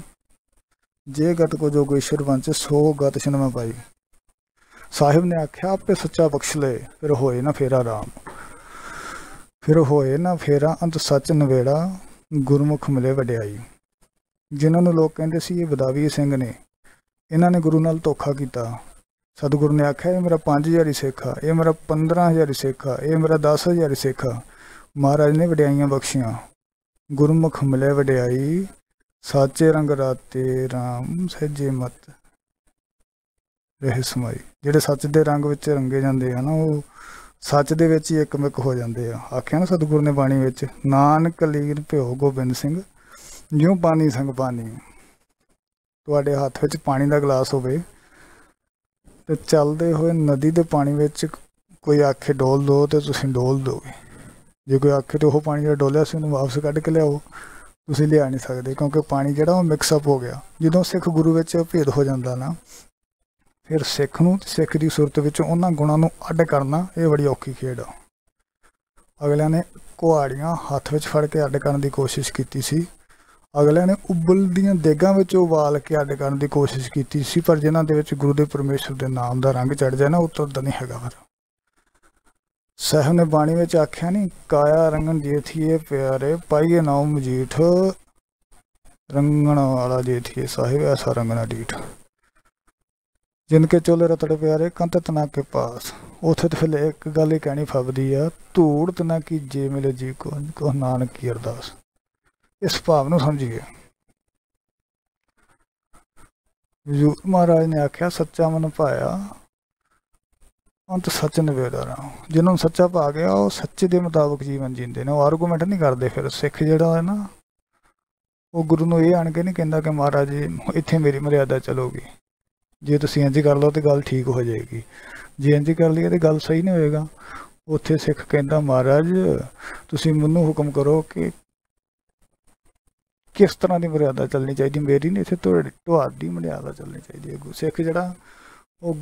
ਜੇ ਗਤ ਕੋ ਜੋ ਈਸ਼ਵਰ ਵੰਚ ਸੋ ਗਤ ਛਿਨ ਮੈਂ ਪਾਈ। ਸਾਹਿਬ ਨੇ ਆਖਿਆ ਆਪੇ ਸੱਚਾ ਬਖਸ਼ ਲਏ, ਫਿਰ ਹੋਏ ਨਾ ਫੇਰਾ ਰਾਮ, ਫਿਰ ਹੋਏ ਨਾ ਫੇਰਾ ਅੰਤ ਸੱਚ ਨਵੇੜਾ, ਗੁਰਮੁਖ ਮਿਲੇ ਵਡਿਆਈ। ਜਿਨ੍ਹਾਂ ਨੂੰ ਲੋਕ ਕਹਿੰਦੇ ਸੀ ਇਹ ਬਦਾਵੀ ਸਿੰਘ ਨੇ, ਇਹਨਾਂ ਨੇ ਗੁਰੂ ਨਾਲ ਧੋਖਾ ਕੀਤਾ। सतगुरु ने आख्या, ये मेरा 5000 सिख आ, ये मेरा 15000 सिख आ, ये मेरा 10,000 सिख आ। महाराज ने वड्याइयां बख्शियां। गुरमुख मिले वड्याई, साचे रंग राते राम, सहजे मत रह समाई। ਜਿਹੜੇ सच ਦੇ रंग ਵਿੱਚ रंगे ਜਾਂਦੇ ਆ ਨਾ, ਉਹ सच ਦੇ ਵਿੱਚ ਹੀ ਇੱਕਮਿਕ ਹੋ ਜਾਂਦੇ ਆ। ਆਖਿਆ ਨਾ ਸਤਿਗੁਰ ਨੇ ਬਾਣੀ ਵਿੱਚ, ਨਾਨਕ ਲੀਨ ਭਿਓ ਗੋਬਿੰਦ ਸਿੰਘ, ਜਿਉਂ ਪਾਣੀ ਸੰਗ ਪਾਣੀ। ਤੁਹਾਡੇ ਹੱਥ ਵਿੱਚ ਪਾਣੀ ਦਾ ਗਲਾਸ ਹੋਵੇ ਤੇ ਚੱਲਦੇ ਹੋਏ ਨਦੀ ਦੇ ਪਾਣੀ ਵਿੱਚ ਕੋਈ ਆਖੇ ਡੋਲ ਦੋ ਤੇ ਤੁਸੀਂ ਡੋਲ ਦੋਗੇ। ਜੇ ਕੋਈ ਆਖੇ ਤੇ ਉਹ ਪਾਣੀ ਜਿਹੜਾ ਡੋਲਿਆ ਸੀ ਉਹਨੂੰ ਵਾਪਸ ਕੱਢ ਕੇ ਲਿਆਓ, ਤੁਸੀਂ ਲਿਆ ਨਹੀਂ ਸਕਦੇ, ਕਿਉਂਕਿ ਪਾਣੀ ਜਿਹੜਾ ਉਹ ਮਿਕਸਅਪ ਹੋ ਗਿਆ। ਜਦੋਂ ਸਿੱਖ ਗੁਰੂ ਵਿੱਚ ਭੇਦ ਹੋ ਜਾਂਦਾ ਨਾ, ਫਿਰ ਸਿੱਖ ਨੂੰ ਤੇ ਸਿੱਖ ਦੀ ਸੁਰਤ ਵਿੱਚ ਉਹਨਾਂ ਗੁਣਾਂ ਨੂੰ ਅੱਡ ਕਰਨਾ ਇਹ ਬੜੀ ਔਖੀ ਖੇਡ ਆ। ਅਗਲਿਆਂ ਨੇ ਕੁਹਾੜੀਆਂ ਹੱਥ ਵਿੱਚ ਫੜ ਕੇ ਅੱਡ ਕਰਨ ਦੀ ਕੋਸ਼ਿਸ਼ ਕੀਤੀ ਸੀ। ਅਗਲਿਆਂ ਨੇ ਉਬਲਦੀਆਂ ਦੇਗਾਂ ਵਿੱਚ ਉਬਾਲ ਕੇ ਅੱਡ ਕਰਨ ਦੀ ਕੋਸ਼ਿਸ਼ ਕੀਤੀ ਸੀ, ਪਰ ਜਿਨ੍ਹਾਂ ਦੇ ਵਿੱਚ ਗੁਰੂ ਦੇ ਪਰਮੇਸ਼ਰ ਦੇ ਨਾਮ ਦਾ ਰੰਗ ਚੜ੍ਹ ਜਾਏ ਨਾ, ਉਤਰਦਾ ਨਹੀਂ ਹੈਗਾ। ਫਿਰ ਸਾਹਿਬ ਨੇ ਬਾਣੀ ਵਿੱਚ ਆਖਿਆ ਨਹੀਂ, ਕਾਇਆ ਰੰਗਣ ਜੇਥੀਏ ਪਿਆਰੇ, ਪਾਈਏ ਨਾਉ ਮਜੀਠ, ਰੰਗਣ ਵਾਲਾ ਜੇਥੀਏ ਸਾਹਿਬ, ਐਸਾ ਰੰਗਣਾ ਡੀਠ। ਜਿਨਕੇ ਚੋਲੇ ਰਤੜੇ ਪਿਆਰੇ, ਕੰਤ ਤਨਾ ਕੇ ਪਾਸ। ਉੱਥੇ ਤਾਂ ਫਿਰ ਇੱਕ ਗੱਲ ਹੀ ਕਹਿਣੀ ਫੱਬਦੀ ਆ, ਧੂੜ ਤਨਾ ਕੀ ਜੇ ਮਿਲੇ ਜੀ ਕੋ ਨਾਨਕ ਕੀ ਅਰਦਾਸ। ਇਸ ਭਾਵ ਨੂੰ ਸਮਝੀਏ। ਹਜ਼ੂਰ ਮਹਾਰਾਜ ਨੇ ਆਖਿਆ, ਸੱਚਾ ਮਨ ਭਾਇਆ ਅੰਤ ਸੱਚ ਨਿਬੇੜਾ ਰਾਮ। ਜਿਹਨਾਂ ਨੂੰ ਸੱਚਾ ਪਾ ਗਿਆ ਉਹ ਸੱਚੇ ਦੇ ਮੁਤਾਬਕ ਜੀਵਨ ਜੀਂਦੇ ਨੇ, ਉਹ ਆਰਗੂਮੈਂਟ ਨਹੀਂ ਕਰਦੇ। ਫਿਰ ਸਿੱਖ ਜਿਹੜਾ ਹੈ ਨਾ, ਉਹ ਗੁਰੂ ਨੂੰ ਇਹ ਆਣ ਕੇ ਨਹੀਂ ਕਹਿੰਦਾ ਕਿ ਮਹਾਰਾਜ ਜੀ ਇੱਥੇ ਮੇਰੀ ਮਰਿਆਦਾ ਚਲੋਗੀ, ਜੇ ਤੁਸੀਂ ਇੰਝ ਕਰ ਲਓ ਤਾਂ ਗੱਲ ਠੀਕ ਹੋ ਜਾਏਗੀ, ਜੇ ਇੰਝ ਕਰ ਲਈਏ ਤਾਂ ਗੱਲ ਸਹੀ ਨਹੀਂ ਹੋਏਗਾ। ਉੱਥੇ ਸਿੱਖ ਕਹਿੰਦਾ, ਮਹਾਰਾਜ ਤੁਸੀਂ ਮੈਨੂੰ ਹੁਕਮ ਕਰੋ ਕਿ ਕਿਸ ਤਰ੍ਹਾਂ ਦੀ ਮਰਿਆਦਾ ਚੱਲਣੀ ਚਾਹੀਦੀ, ਮੇਰੀ ਨਹੀਂ, ਇੱਥੇ ਤੁਹਾਡੀ ਮਰਿਆਦਾ ਚੱਲਣੀ ਚਾਹੀਦੀ ਹੈ। ਸਿੱਖ ਜਿਹੜਾ ਉਹ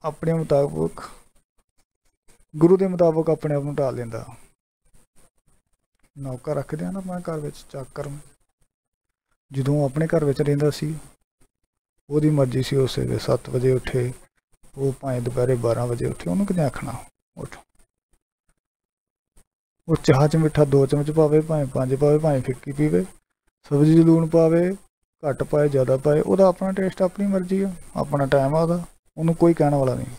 ਆਪਣੇ ਮੁਤਾਬਕ, ਗੁਰੂ ਦੇ ਮੁਤਾਬਕ ਆਪਣੇ ਆਪ ਨੂੰ ਢਾਲ ਲੈਂਦਾ। ਨੌਕਰ ਰੱਖਦੇ ਆ ਨਾ ਆਪਣੇ ਘਰ ਵਿੱਚ, ਚਾਕਰ, ਜਦੋਂ ਆਪਣੇ ਘਰ ਵਿੱਚ ਰਹਿੰਦਾ ਸੀ ਉਹਦੀ ਮਰਜ਼ੀ ਸੀ, ਉਸ ਵੇਲੇ 7 ਵਜੇ ਉੱਠੇ, ਉਹ ਭਾਵੇਂ ਦੁਪਹਿਰੇ 12 ਵਜੇ ਉੱਠੇ, ਉਹਨੂੰ ਕਿਤੇ ਆਖਣਾ ਉੱਠ। ਉਹ ਚਾਹ 'ਚ ਮਿੱਠਾ 2 ਚਮਚ ਪਾਵੇ, ਭਾਵੇਂ 5 ਪਾਵੇ, ਭਾਵੇਂ ਫਿੱਕੀ ਪੀਵੇ, ਸਬਜ਼ੀ 'ਚ ਲੂਣ ਪਾਵੇ, ਘੱਟ ਪਾਏ ਜ਼ਿਆਦਾ ਪਾਏ, ਉਹਦਾ ਆਪਣਾ ਟੇਸਟ, ਆਪਣੀ ਮਰਜ਼ੀ ਆ, ਆਪਣਾ ਟਾਈਮ ਆ ਉਹਦਾ, ਉਹਨੂੰ ਕੋਈ ਕਹਿਣ ਵਾਲਾ ਨਹੀਂ।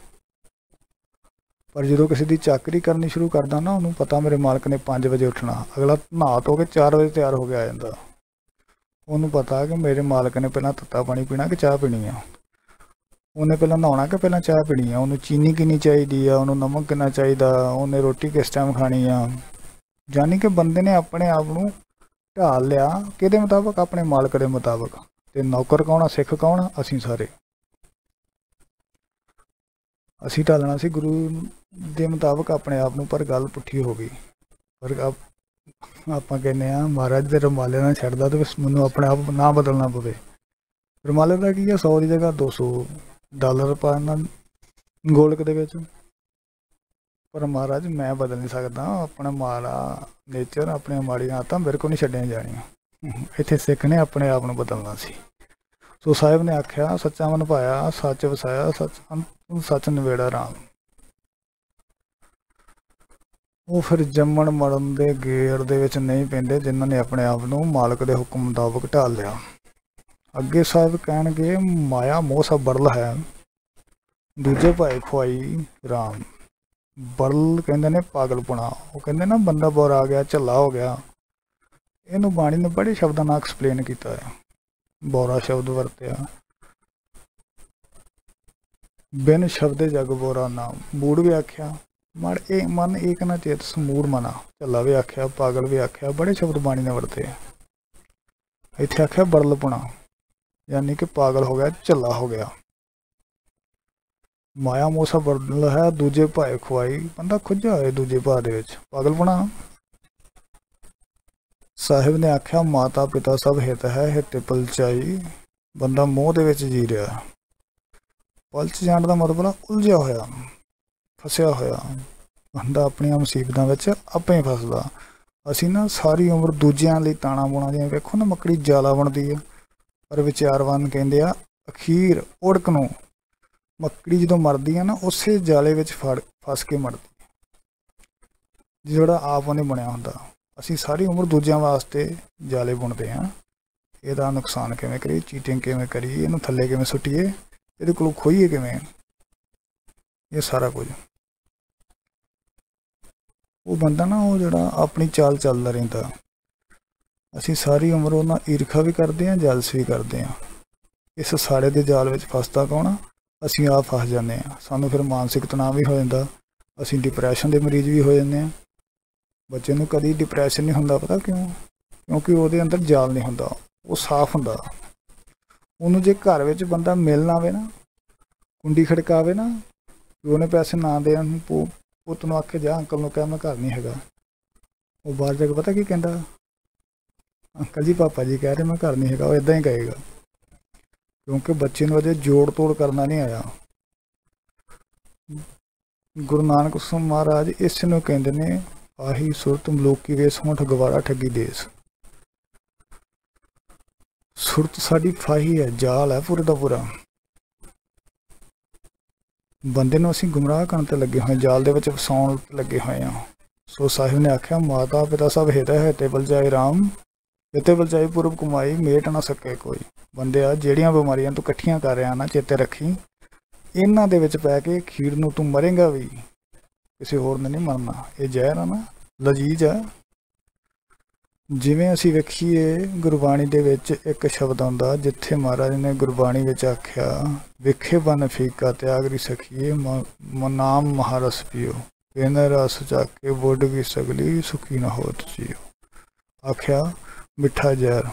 ਪਰ ਜਦੋਂ ਕਿਸੇ ਦੀ ਚਾਕਰੀ ਕਰਨੀ ਸ਼ੁਰੂ ਕਰਦਾ ਨਾ, ਉਹਨੂੰ ਪਤਾ ਮੇਰੇ ਮਾਲਕ ਨੇ 5 ਵਜੇ ਉੱਠਣਾ, ਅਗਲਾ ਨਹਾ ਧੋ ਕੇ 4 ਵਜੇ ਤਿਆਰ ਹੋ ਕੇ ਆ ਜਾਂਦਾ। ਉਹਨੂੰ ਪਤਾ ਕਿ ਮੇਰੇ ਮਾਲਕ ਨੇ ਪਹਿਲਾਂ ਤੱਤਾ ਪਾਣੀ ਪੀਣਾ ਕਿ ਚਾਹ ਪੀਣੀ ਆ, ਉਹਨੇ ਪਹਿਲਾਂ ਨਹਾਉਣਾ ਕਿ ਪਹਿਲਾਂ ਚਾਹ ਪੀਣੀ ਆ, ਉਹਨੂੰ ਚੀਨੀ ਕਿੰਨੀ ਚਾਹੀਦੀ ਆ, ਉਹਨੂੰ ਨਮਕ ਕਿੰਨਾ ਚਾਹੀਦਾ, ਉਹਨੇ ਰੋਟੀ ਕਿਸ ਟਾਈਮ ਖਾਣੀ ਆ। ਯਾਨੀ ਕਿ ਬੰਦੇ ਨੇ ਆਪਣੇ ਆਪ ਨੂੰ ਢਾਲ ਲਿਆ ਕਿਹਦੇ ਮੁਤਾਬਕ, ਆਪਣੇ ਮਾਲਕ ਦੇ ਮੁਤਾਬਕ। ਤੇ ਨੌਕਰ ਕੌਣ ਆ, ਸਿੱਖ ਕੌਣ ਆ, ਅਸੀਂ ਸਾਰੇ। ਅਸੀਂ ਢਾਲਣਾ ਸੀ ਗੁਰੂ ਦੇ ਮੁਤਾਬਕ ਆਪਣੇ ਆਪ ਨੂੰ, ਪਰ ਗੱਲ ਪੁੱਠੀ ਹੋ ਗਈ। ਪਰ ਆਪਾਂ ਕਹਿੰਦੇ ਹਾਂ ਮਹਾਰਾਜ ਦੇ ਰੁਮਾਲੇ ਨਾਲ ਛੱਡਦਾ ਤੇ ਮੈਨੂੰ ਆਪਣੇ ਆਪ ਨਾ ਬਦਲਣਾ ਪਵੇ। ਰੁਮਾਲੇ ਦਾ ਕੀ ਆ, 100 ਦੀ ਜਗ੍ਹਾ $200 ਪਾਉਣਾ ਗੋਲਕ ਦੇ ਵਿੱਚ, ਪਰ ਮਹਾਰਾਜ ਮੈਂ ਬਦਲ ਨਹੀਂ ਸਕਦਾ ਆਪਣਾ ਮਾੜਾ ਨੇਚਰ, ਆਪਣੀਆਂ ਮਾੜੀਆਂ ਆਦਤਾਂ ਮੇਰੇ ਕੋਲ ਨਹੀਂ ਛੱਡੀਆਂ ਜਾਣੀਆਂ। ਇੱਥੇ ਸਿੱਖ ਨੇ ਆਪਣੇ ਆਪ ਨੂੰ ਬਦਲਣਾ ਸੀ। ਸੋ ਸਾਹਿਬ ਨੇ ਆਖਿਆ, ਸੱਚਾ ਮਨ ਭਾਇਆ ਸੱਚ ਵਸਾਇਆ, ਸੱਚ ਨਿਬੇੜਾ ਰਾਮ। ਉਹ ਫਿਰ ਜੰਮਣ ਮਰਨ ਦੇ ਗੇੜ ਦੇ ਵਿੱਚ ਨਹੀਂ ਪੈਂਦੇ ਜਿਨ੍ਹਾਂ ਨੇ ਆਪਣੇ ਆਪ ਨੂੰ ਮਾਲਕ ਦੇ ਹੁਕਮ ਮੁਤਾਬਕ ਢਾਲ ਲਿਆ। ਅੱਗੇ ਸਾਹਿਬ ਕਹਿਣਗੇ, ਮਾਇਆ ਮੋਹ ਸਭ ਬਰਲ ਹੈ, ਦੂਜੇ ਭਾਏ ਖੁਆਈ ਰਾਮ। ਬਰਲ ਕਹਿੰਦੇ ਨੇ ਪਾਗਲਪੁਣਾ, ਉਹ ਕਹਿੰਦੇ ਨਾ ਬੰਦਾ ਬੋਰ ਆ ਗਿਆ, ਝੱਲਾ ਹੋ ਗਿਆ। ਇਹਨੂੰ ਬਾਣੀ ਨੇ ਬੜੇ ਸ਼ਬਦਾਂ ਨਾਲ ਐਕਸਪਲੇਨ ਕੀਤਾ ਹੈ। ਬੋਰਾ ਸ਼ਬਦ ਵਰਤਿਆ, ਬਿਨ ਸ਼ਬਦੇ ਜਗ ਬੋਰਾ ਨਾਮ। ਮੂੜ ਵੀ ਆਖਿਆ, ਮਨ ਏਕ ਨਾ ਚੇਤ ਸਮੂੜ ਮਨਾ। ਝੱਲਾ ਵੀ ਆਖਿਆ, ਪਾਗਲ ਵੀ ਆਖਿਆ, ਬੜੇ ਸ਼ਬਦ ਬਾਣੀ ਨੇ ਵਰਤੇ। ਇੱਥੇ ਆਖਿਆ ਬਰਲਪੁਣਾ, ਯਾਨੀ ਕਿ ਪਾਗਲ ਹੋ ਗਿਆ, ਝੱਲਾ ਹੋ ਗਿਆ। ਮਾਇਆ ਮੋਸਾ ਬਰਲ ਹੈ, ਦੂਜੇ ਭਾਏ ਖੁਆਈ। ਬੰਦਾ ਖੁੱਝਾ ਹੋਏ ਦੂਜੇ ਭਾਅ ਦੇ ਵਿੱਚ, ਪਾਗਲਪੁਣਾ। ਸਾਹਿਬ ਨੇ ਆਖਿਆ, ਮਾਤਾ ਪਿਤਾ ਸਭ ਹਿੱਤ ਹੈ, ਹਿੱਤੇ ਪਲਚਾਈ। ਬੰਦਾ ਮੋਹ ਦੇ ਵਿੱਚ ਜੀ ਰਿਹਾ। ਪਲਚ ਜਾਣ ਦਾ ਮਤਲਬ ਨਾ ਉਲਝਿਆ ਹੋਇਆ, ਫਸਿਆ ਹੋਇਆ। ਬੰਦਾ ਆਪਣੀਆਂ ਮੁਸੀਬਤਾਂ ਵਿੱਚ ਆਪੇ ਹੀ ਫਸਦਾ। ਅਸੀਂ ਨਾ ਸਾਰੀ ਉਮਰ ਦੂਜਿਆਂ ਲਈ ਤਾਣਾ ਬੁਣਾ, ਜਿਵੇਂ ਵੇਖੋ ਨਾ ਮੱਕੜੀ ਜਾਲਾ ਬੁਣਦੀ ਆ, ਪਰ ਵਿਚਾਰਵਾਨ ਕਹਿੰਦੇ ਆ ਅਖੀਰ ਉੜਕ ਨੂੰ ਮੱਕੜੀ ਜਦੋਂ ਮਰਦੀ ਆ ਨਾ, ਉਸੇ ਜਾਲੇ ਵਿੱਚ ਫਸ ਕੇ ਮਰਦੀ, ਜਿਹੜਾ ਆਪ ਉਹਨੇ ਬਣਿਆ ਹੁੰਦਾ। ਅਸੀਂ ਸਾਰੀ ਉਮਰ ਦੂਜਿਆਂ ਵਾਸਤੇ ਜਾਲੇ ਬੁਣਦੇ ਹਾਂ। ਇਹਦਾ ਨੁਕਸਾਨ ਕਿਵੇਂ ਕਰੀਏ, ਚੀਟਿੰਗ ਕਿਵੇਂ ਕਰੀਏ, ਇਹਨੂੰ ਥੱਲੇ ਕਿਵੇਂ ਸੁੱਟੀਏ, ਇਹਦੇ ਕੋਲੋਂ ਖੋਈਏ ਕਿਵੇਂ। ये सारा कुछ वो बंदा ना वो जड़ा अपनी चाल चलता रहिंदा। असीं सारी उम्र उन्हां ईर्खा भी करते हैं, जलस भी करते हैं। इस साड़े के जाल में फसदा कौन आ? असीं आप फस जाते हैं। सानू फिर मानसिक तनाव भी हो जाता, असीं डिप्रैशन के मरीज भी हो जाते हैं। बच्चे नूं कदी डिप्रैशन नहीं होंदा, पता क्यों? क्योंकि वो अंदर जाल नहीं होंदा, वो साफ होंदा। उन्होंने जे घर विच बंदा मिलना आवे ना, कुंडी खड़कावे ना, उन्हें पैसे ना देन, पुत्त नूं आखे जा अंकल नूं कह मैं घर नहीं हैगा, वो बाहर जाके पता की कहंदा? अंकल जी पापा जी कह रहे मैं घर नहीं हैगा। वो इदां ही कहेगा, क्योंकि बच्चे नूं अजे जोड़ तोड़ करना नहीं आया। गुरु नानक महाराज इस नूं कहंदे ने, आही सुरत मलोकी वेस होठ गवारा ठगी देस। सुरत साडी फाही है, जाल है पूरे का पूरा। बंदे नूं असीं गुमराह करन ते लगे हुए, जाल दे विच फसाउण ते लगे हुए हैं। सो साहिब ने आख्या, माता पिता सब हित है ते बल जाए राम, इते बल जाए पूरब कमाई, मेट ना सके कोई। बंदे आ ਜਿਹੜੀਆਂ ਬਿਮਾਰੀਆਂ तू इकट्ठियां कर रहा ना, चेते रखी इन्हां दे विच पै के खीर नूं तू मरेगा भी, किसी होर ने नहीं मरना। ये जहर है ना, लजीज है। जिवें असीं वेखीए गुरबाणी दे विच एक शब्द आउंदा, जिथे महाराज ने गुरबाणी विच आख्या, विखे बन फीका त्यागरी सखीए, नाम महारस पियो, बिन रस जाके बुढ़ भी सगली, सुखी न होत जियो। आख्या मिठा जहर,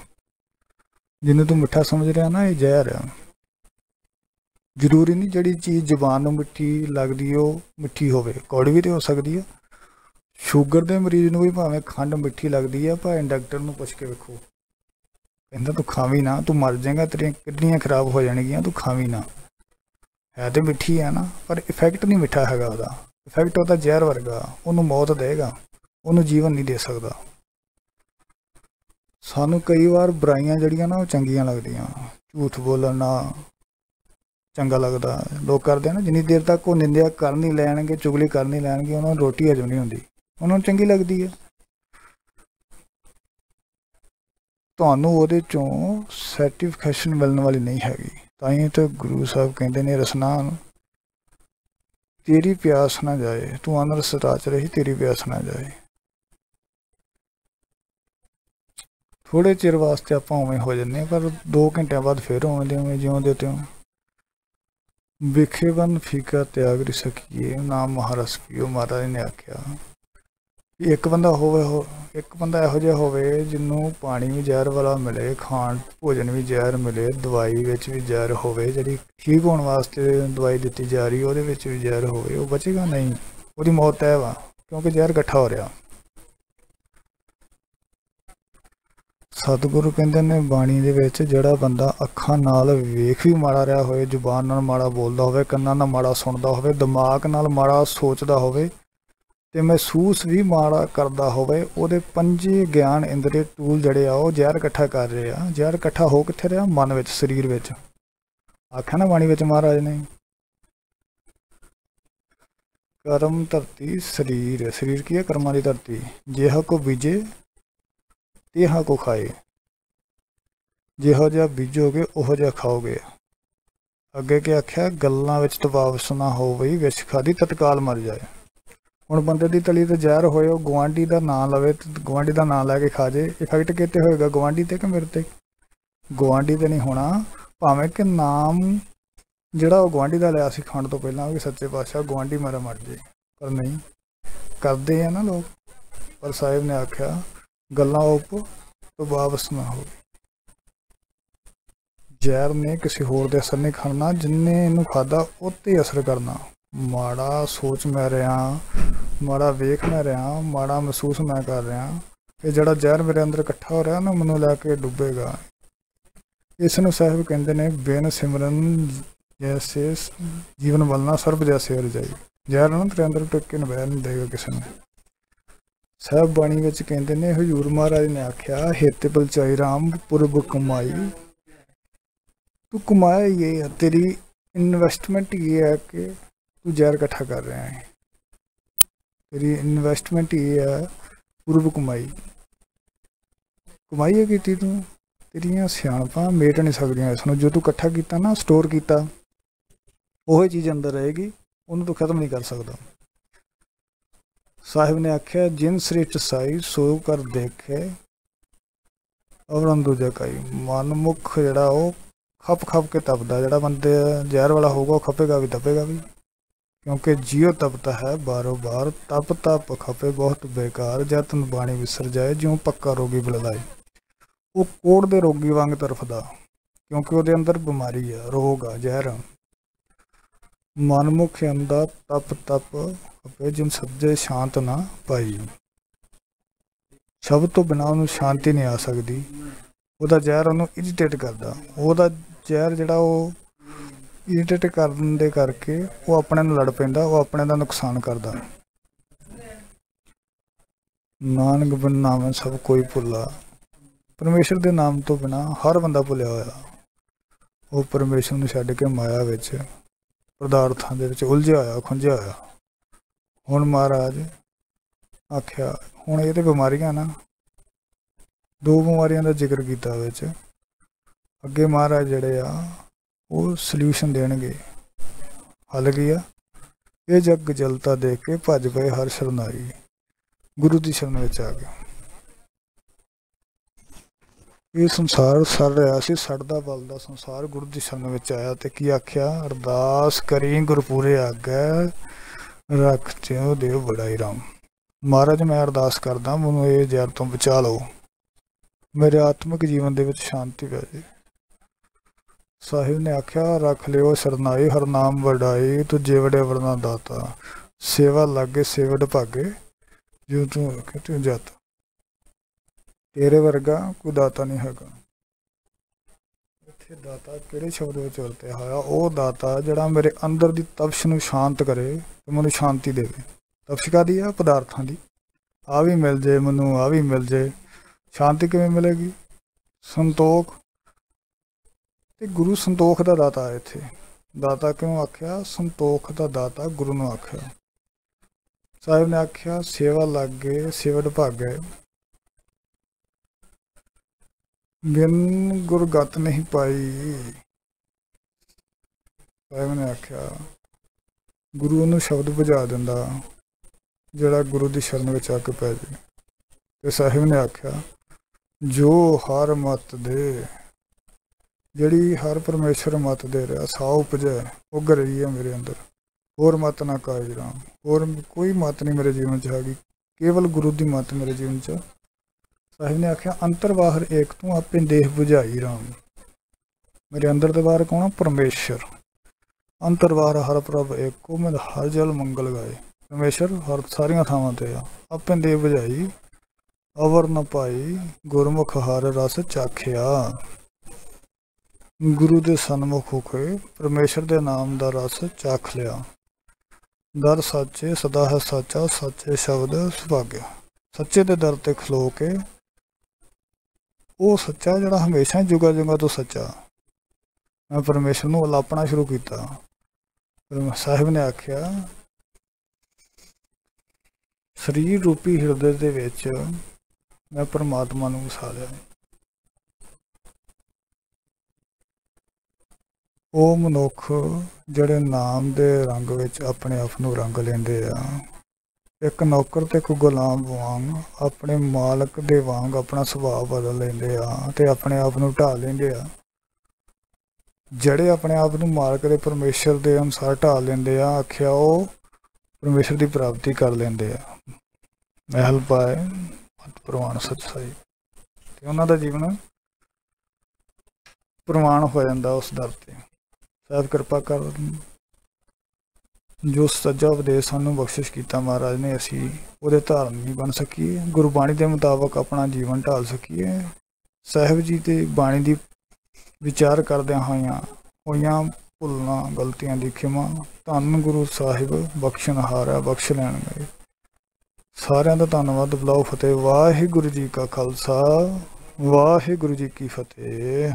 जिन्हें तू मिठा समझ रहा ना, ये जहर है। जरूरी नहीं जिहड़ी चीज़ जबान नूं मिठी लगदी हो मिठी होवे, कौड़ी भी तो हो सकती है। शूगर के मरीज नूं भी भावें खंड मिठी लगती है, भावें डॉक्टर नूं पुछ के वेखो, कहंदा तू खावी ना, तू मर जाएगा, तेरियां किडनियां खराब हो जाणगियां, तू खावी ना। है तो मिठी है ना, पर इफैक्ट नहीं मिठा हैगा। ਉਹਦਾ इफैक्ट ਉਹਦਾ ਜ਼ਹਿਰ ਵਰਗਾ, ਉਹਨੂੰ मौत देगा, ਉਹਨੂੰ जीवन नहीं दे सकता। सानू कई बार बुराइयां जड़ियां ना वो चंगियां लगदियां, झूठ बोलना चंगा लगता। लोग करते हैं ना, जिन्नी देर तक वो निंदिया कर नहीं लैणगे, चुगली कर नहीं लैणगे, उन्होंने रोटी हजम नहीं होंदी, उन्होंने चंगी लगती है। तुहानू ਉਹਦੇ चों सर्टिफिकेशन मिलने वाली नहीं हैगी। ताईं तो गुरु साहब कहते ने, रसना तेरी प्यास ना जाए, तू अनरस राच रही, तेरी प्यास ना जाए। थोड़े चिर वास्ते आप उवें हो जाने, पर 2 घंटे बाद फिर उवें दे उवें जिउंदे त्यों। विखे बन फीका त्याग सकीए, नाम महारस पियो। महाराज ने आख्या एक बंदा एक बंदा इहो जिहा होवे जिन्हों पानी भी जहर वाला मिले, खाण भोजन भी जहर मिले, दवाई विच भी जहर होवे, जिहड़ी ठीक होने वास्ते दवाई दित्ती जा रही उहदे विच भी जहर होवे, वो बचेगा नहीं, उहदी मौत तय वा, क्योंकि जहर इकट्ठा हो रहा। सतगुरु कहते ने बाणी दे विच, जिहड़ा बंदा अखां नाल वेख भी माड़ा रहा होए, जुबान नाल माड़ा बोलदा होवे, कन्नां नाल माड़ा सुणदा होवे, दिमाग नाल माड़ा सोचदा होवे ते महसूस भी माड़ा करदा होवे, उहदे 5 ज्ञान इंद्रिय टूल जड़े आ वो जहर इकट्ठा कर रहे आ। जहर इकट्ठा हो कित्थे रहा? मन विच, शरीर विच। आख्या ना बाणी विच महाराज ने, कर्म धरती शरीर, शरीर की है कर्मां दी धरती, जिहा को बीजे तिहा को खाए, जिहो जिहा बीजोगे उहो जिहा खाओगे। अगे के आख्या, गल्लां विच तवावस ना होवे, विच खादी तत्काल मर जाए। हुण बंदे दी तली ते जहर होए, गुआंढी दा नाम लवे, गुआंढी दा नाम लैके खा जे, इफैक्ट किते होएगा? गुआंढी ते कि मेरे ते? गुआंढी ते नहीं होना, भावें कि नाम जिहड़ा वो गुआंढी दा लिया सी खाण तो पहलां कि सच्चे पातशाह गुआंढी मेरा मर जे, पर नहीं करदे आ ना लोग। पर साहिब ने आख्या गल्लां उप तो वापस ना हो। जहर ने किसी होर दे असर नहीं करना, जिन्ने इनू खादा उत्ते असर करना। माड़ा सोच मैं रहा, माड़ा वेख मैं रहा, माड़ा महसूस मैं कर रहा, ये जड़ा जहर मेरे अंदर इकट्ठा हो रहा ना, मैनू लैके डुबेगा। इस नूं साहिब कहते ने, बिन सिमरन जैसे जीवन बलना, सर्ब जैसे रजाई। जहर ना तेरे अंदर टिक के नबैर नहीं देगा किसी ने। साहिब बाणी विच कहते ने, हजूर महाराज ने आख्या, हित बलचाई राम पुरब कमाई। तू कमाया ये है, तेरी इन्वेस्टमेंट ये है कि तू जहर इकट्ठा कर रहा है, तेरी इन्वेस्टमेंट ये है पूर्व कमाई। कमाई है की तू, तेरिया सियाणपां मेट नहीं सकदियां इसनूं। जो तू इकट्ठा किया ना, स्टोर किया, वही चीज़ अंदर रहेगी, ਉਹਨੂੰ ਤੂੰ ਖਤਮ ਨਹੀਂ ਕਰ ਸਕਦਾ। ਸਾਹਿਬ ਨੇ ਆਖਿਆ ਜਿਨ ਸ੍ਰਿਸ਼ਟ ਸਾਈ ਸੋ ਕਰ ਦੇਖੇ ਔਰਨ ਦੂਜਾ ਕਾਈ। ਮਨਮੁੱਖ ਜਿਹੜਾ ਉਹ ਖੱਪ ਖੱਪ ਕੇ ਤਪਦਾ, ਜਿਹੜਾ ਬੰਦੇ ਜ਼ਹਿਰ ਵਾਲਾ ਹੋਊਗਾ ਉਹ ਖਪੇਗਾ ਵੀ ਤਪੇਗਾ ਵੀ, ਕਿਉਂਕਿ ਜਿਉ ਤਪਤਾ ਹੈ ਬਾਰੋ ਬਾਰ, ਤਪ ਤਪ ਖਪੇ ਬਹੁਤ ਬੇਕਾਰ, ਜਤਨ ਬਾਣੀ ਵਿਸਰ ਜਾਏ ਜਿਉ ਪੱਕਾ ਰੋਗੀ ਬਲਦਾਏ। ਉਹ ਕੋੜ ਦੇ ਰੋਗੀ ਵਾਂਗ ਤਰਫਦਾ, ਕਿਉਂਕਿ ਉਹਦੇ ਅੰਦਰ ਬਿਮਾਰੀ ਆ, ਰੋਗ ਆ, ਜ਼ਹਿਰ ਆ। ਮਨਮੁਖ ਅੰਦਾ ਤਪ ਤਪ ਖਪੇ ਜਿਨ ਸੱਜੇ ਸ਼ਾਂਤ ਨਾ ਪਾਈ। ਸ਼ਬਦ ਤੋਂ ਬਿਨਾਂ ਉਹਨੂੰ ਸ਼ਾਂਤੀ ਨਹੀਂ ਆ ਸਕਦੀ। ਉਹਦਾ ਜ਼ਹਿਰ ਉਹਨੂੰ ਇਰੀਟੇਟ ਕਰਦਾ, ਉਹਦਾ ਜ਼ਹਿਰ ਜਿਹੜਾ ਉਹ ਇਰੀਟੇਟ ਕਰਨ ਦੇ ਕਰਕੇ ਉਹ ਆਪਣੇ ਨੂੰ ਲੜ ਪੈਂਦਾ, ਉਹ ਆਪਣੇ ਦਾ ਨੁਕਸਾਨ ਕਰਦਾ। ਨਾਨਕ ਬਿਨ ਨਾਮ ਸਭ ਕੋਈ ਭੁੱਲਾ। ਪਰਮੇਸ਼ਰ ਦੇ ਨਾਮ ਤੋਂ ਬਿਨਾਂ ਹਰ ਬੰਦਾ ਭੁੱਲਿਆ ਹੋਇਆ। ਉਹ ਪਰਮੇਸ਼ਰ ਨੂੰ ਛੱਡ ਕੇ ਮਾਇਆ ਵਿੱਚ, ਪਦਾਰਥਾਂ ਦੇ ਵਿੱਚ ਉਲਝਿਆ ਹੋਇਆ, ਖੁੰਝਿਆ ਹੋਇਆ। ਹੁਣ ਮਹਾਰਾਜ ਆਖਿਆ, ਹੁਣ ਇਹ ਤੇ ਬਿਮਾਰੀਆਂ ਨਾ, ਦੋ ਬਿਮਾਰੀਆਂ ਦਾ ਜ਼ਿਕਰ ਕੀਤਾ ਵਿੱਚ। ਅੱਗੇ ਮਹਾਰਾਜ ਜਿਹੜੇ ਆ ਉਹ ਸਲਿਊਸ਼ਨ ਦੇਣਗੇ। ਹੱਲ ਕੀ ਆ? ਇਹ ਜੱਗ ਜਲਤਾ ਦੇਖ ਕੇ ਭੱਜ ਪਏ ਹਰ ਸ਼ਰਨਾਈ। ਗੁਰੂ ਦੀ ਸ਼ਰਨ ਵਿੱਚ ਆ ਗਿਆ। ਇਹ ਸੰਸਾਰ ਸੜ ਰਿਹਾ ਸੀ, ਸੜਦਾ ਬਲਦਾ ਸੰਸਾਰ ਗੁਰੂ ਦੀ ਸ਼ਰਨ ਵਿੱਚ ਆਇਆ ਤੇ ਕੀ ਆਖਿਆ? ਅਰਦਾਸ ਕਰੀ ਗੁਰਪੂਰੇ ਆਗੈ, ਰੱਖ ਜਿਉ ਦੇਵ ਬੜਾਈ ਰਾਮ। ਮਹਾਰਾਜ ਮੈਂ ਅਰਦਾਸ ਕਰਦਾ, ਮੈਨੂੰ ਇਹ ਜ਼ਹਿਰ ਤੋਂ ਬਚਾ ਲਓ, ਮੇਰੇ ਆਤਮਿਕ ਜੀਵਨ ਦੇ ਵਿੱਚ ਸ਼ਾਂਤੀ ਪੈ ਜੇ। ਸਾਹਿਬ ਨੇ ਆਖਿਆ, ਰੱਖ ਲਿਓ ਸਰਨਾਈ, ਹਰਨਾਮ ਵਡਾਈ, ਤੁਝੇ ਵੜੇ ਵਰਨਾ ਦਾਤਾ, ਸੇਵਾ ਲਾਗੇ ਸੇਵਡ ਭਾਗੇ, ਜੋ ਤੂੰ ਆਖੇ ਤੂੰ ਜਾਤਾ। ਤੇਰੇ ਵਰਗਾ ਕੋਈ ਦਾਤਾ ਨਹੀਂ ਹੈਗਾ। ਇੱਥੇ ਦਾਤਾ ਕਿਹੜੇ ਸ਼ਬਦ ਵਿੱਚ ਵਰਤਿਆ ਹੋਇਆ? ਉਹ ਦਾਤਾ ਜਿਹੜਾ ਮੇਰੇ ਅੰਦਰ ਦੀ ਤਪਸ਼ ਨੂੰ ਸ਼ਾਂਤ ਕਰੇ ਤੇ ਮੈਨੂੰ ਸ਼ਾਂਤੀ ਦੇਵੇ। ਤਪਸ਼ ਕਾਹਦੀ ਆ? ਪਦਾਰਥਾਂ ਦੀ। ਆ ਵੀ ਮਿਲ ਜੇ ਮੈਨੂੰ, ਆ ਵੀ ਮਿਲ ਜੇ, ਸ਼ਾਂਤੀ ਕਿਵੇਂ ਮਿਲੇਗੀ? ਸੰਤੋਖ। ਤੇ ਗੁਰੂ ਸੰਤੋਖ ਦਾ ਦਾਤਾ ਹੈ। ਇੱਥੇ ਦਾਤਾ ਕਿਉਂ ਆਖਿਆ? ਸੰਤੋਖ ਦਾ ਦਾਤਾ ਗੁਰੂ ਨੂੰ ਆਖਿਆ। ਸਾਹਿਬ ਨੇ ਆਖਿਆ, ਸੇਵਾ ਲਾਗੇ ਸੇਵਡ ਭਾਗੈ, ਬਿਨ ਗੁਰਗਤ ਨਹੀਂ ਪਾਈ। ਸਾਹਿਬ ਨੇ ਆਖਿਆ, ਗੁਰੂ ਉਹਨੂੰ ਸ਼ਬਦ ਬੁਝਾ ਦਿੰਦਾ ਜਿਹੜਾ ਗੁਰੂ ਦੀ ਸ਼ਰਨ ਵਿੱਚ ਆ ਕੇ ਪੈ ਜਾਏ। ਤੇ ਸਾਹਿਬ ਨੇ ਆਖਿਆ, ਜੋ ਹਰ ਮਤ ਦੇ, ਜਿਹੜੀ ਹਰ ਪਰਮੇਸ਼ਰ ਮਤ ਦੇ ਰਿਹਾ, ਸਾਹ ਉਪਜੈ ਉਗ ਰਹੀ ਹੈ ਮੇਰੇ ਅੰਦਰ। ਹੋਰ ਮਤ ਨਾ ਕਾਜ ਰਾਮ, ਹੋਰ ਕੋਈ ਮਤ ਨਹੀਂ ਮੇਰੇ ਜੀਵਨ 'ਚ ਹੈਗੀ, ਕੇਵਲ ਗੁਰੂ ਦੀ ਮਤ ਮੇਰੇ ਜੀਵਨ 'ਚ। ਸਾਹਿਬ ਨੇ ਆਖਿਆ, ਅੰਤਰ ਬਾਹਰ ਏਕ ਤੂੰ ਆਪੇ ਦੇਹ ਬੁਝਾਈ ਰਾਮ। ਮੇਰੇ ਅੰਦਰ ਦੇ ਬਾਹਰ ਕੌਣ? ਪਰਮੇਸ਼ਰ। ਅੰਤਰ ਬਾਹਰ ਹਰ ਪ੍ਰਭ ਏਕੋ, ਮੈਂ ਹਰ ਜਲ ਮੰਗਲ ਗਾਏ। ਪਰਮੇਸ਼ਰ ਹਰ ਸਾਰੀਆਂ ਥਾਵਾਂ ਤੇ ਆ। ਆਪੇ ਦੇਹ ਬੁਝਾਈ ਅਵਰ ਨ ਪਾਈ, ਗੁਰਮੁਖ ਹਰ ਰਸ ਚਾਖਿਆ। ਗੁਰੂ ਦੇ ਸਨਮੁਖ ਹੋ ਕੇ ਪਰਮੇਸ਼ਰ ਦੇ ਨਾਮ ਦਾ ਰਸ ਚਾਖ ਲਿਆ। ਦਰ ਸੱਚੇ ਸਦਾ ਹੈ ਸੱਚਾ, ਸੱਚੇ ਸ਼ਬਦ ਸੁਭਾਗਿਆ। ਸੱਚੇ ਦੇ ਦਰ ਤੇ ਖਲੋ ਕੇ, ਉਹ ਸੱਚਾ ਜਿਹੜਾ ਹਮੇਸ਼ਾ ਜੁਗਾ ਜੁਗਾ ਤੋਂ ਸੱਚਾ, ਮੈਂ ਪਰਮੇਸ਼ਰ ਨੂੰ ਅਲਾਪਣਾ ਸ਼ੁਰੂ ਕੀਤਾ। ਸਾਹਿਬ ਨੇ ਆਖਿਆ, ਸਰੀਰ ਰੂਪੀ ਹਿਰਦੇ ਦੇ ਵਿੱਚ ਮੈਂ ਪਰਮਾਤਮਾ ਨੂੰ ਵਸਾ ਲਿਆ। ਉਹ ਮਨੁੱਖ ਜਿਹੜੇ ਨਾਮ ਦੇ ਰੰਗ ਵਿੱਚ ਆਪਣੇ ਆਪ ਨੂੰ ਰੰਗ ਲੈਂਦੇ ਆ, ਇੱਕ ਨੌਕਰ ਤੇ ਇੱਕ ਗੁਲਾਮ ਵਾਂਗ ਆਪਣੇ ਮਾਲਕ ਦੇ ਵਾਂਗ ਆਪਣਾ ਸੁਭਾਅ ਬਦਲ ਲੈਂਦੇ ਆ ਤੇ ਆਪਣੇ ਆਪ ਨੂੰ ਢਾਲ ਲੈਂਦੇ ਆ। ਜਿਹੜੇ ਆਪਣੇ ਆਪ ਨੂੰ ਮਾਲਕ ਦੇ ਪਰਮੇਸ਼ਰ ਦੇ ਅਨੁਸਾਰ ਢਾਲ ਲੈਂਦੇ ਆ, ਆਖਿਆ ਉਹ ਪਰਮੇਸ਼ਰ ਦੀ ਪ੍ਰਾਪਤੀ ਕਰ ਲੈਂਦੇ ਆ। ਮਹਿਲ ਪਾਏ ਪ੍ਰਵਾਨ ਸੱਚਾਈ, ਤੇ ਉਹਨਾਂ ਦਾ ਜੀਵਨ ਪ੍ਰਵਾਨ ਹੋ ਜਾਂਦਾ ਉਸ ਦਰ ਤੇ। ਸਾਹਿਬ ਕਿਰਪਾ ਕਰ, ਜੋ ਸੱਚਾ ਉਪਦੇਸ਼ ਸਾਨੂੰ ਬਖਸ਼ਿਸ਼ ਕੀਤਾ ਮਹਾਰਾਜ ਨੇ, ਅਸੀਂ ਉਹਦੇ ਧਾਰਨੀ ਬਣ ਸਕੀਏ, ਗੁਰਬਾਣੀ ਦੇ ਮੁਤਾਬਕ ਆਪਣਾ ਜੀਵਨ ਢਾਲ ਸਕੀਏ। ਸਾਹਿਬ ਜੀ ਦੇ ਬਾਣੀ ਦੀ ਵਿਚਾਰ ਕਰਦਿਆਂ ਹੋਈਆਂ ਭੁੱਲਾਂ ਗਲਤੀਆਂ ਦੀ ਖਿਮਾ ਧੰਨ ਗੁਰੂ ਸਾਹਿਬ ਬਖਸ਼ਣਹਾਰ ਹੈ, ਬਖਸ਼ ਲੈਣਗੇ। ਸਾਰਿਆਂ ਦਾ ਧੰਨਵਾਦ। ਬੁਲਾਓ ਫਤਿਹ। ਵਾਹਿਗੁਰੂ ਜੀ ਕਾ ਖਾਲਸਾ, ਵਾਹਿਗੁਰੂ ਜੀ ਕੀ ਫਤਿਹ।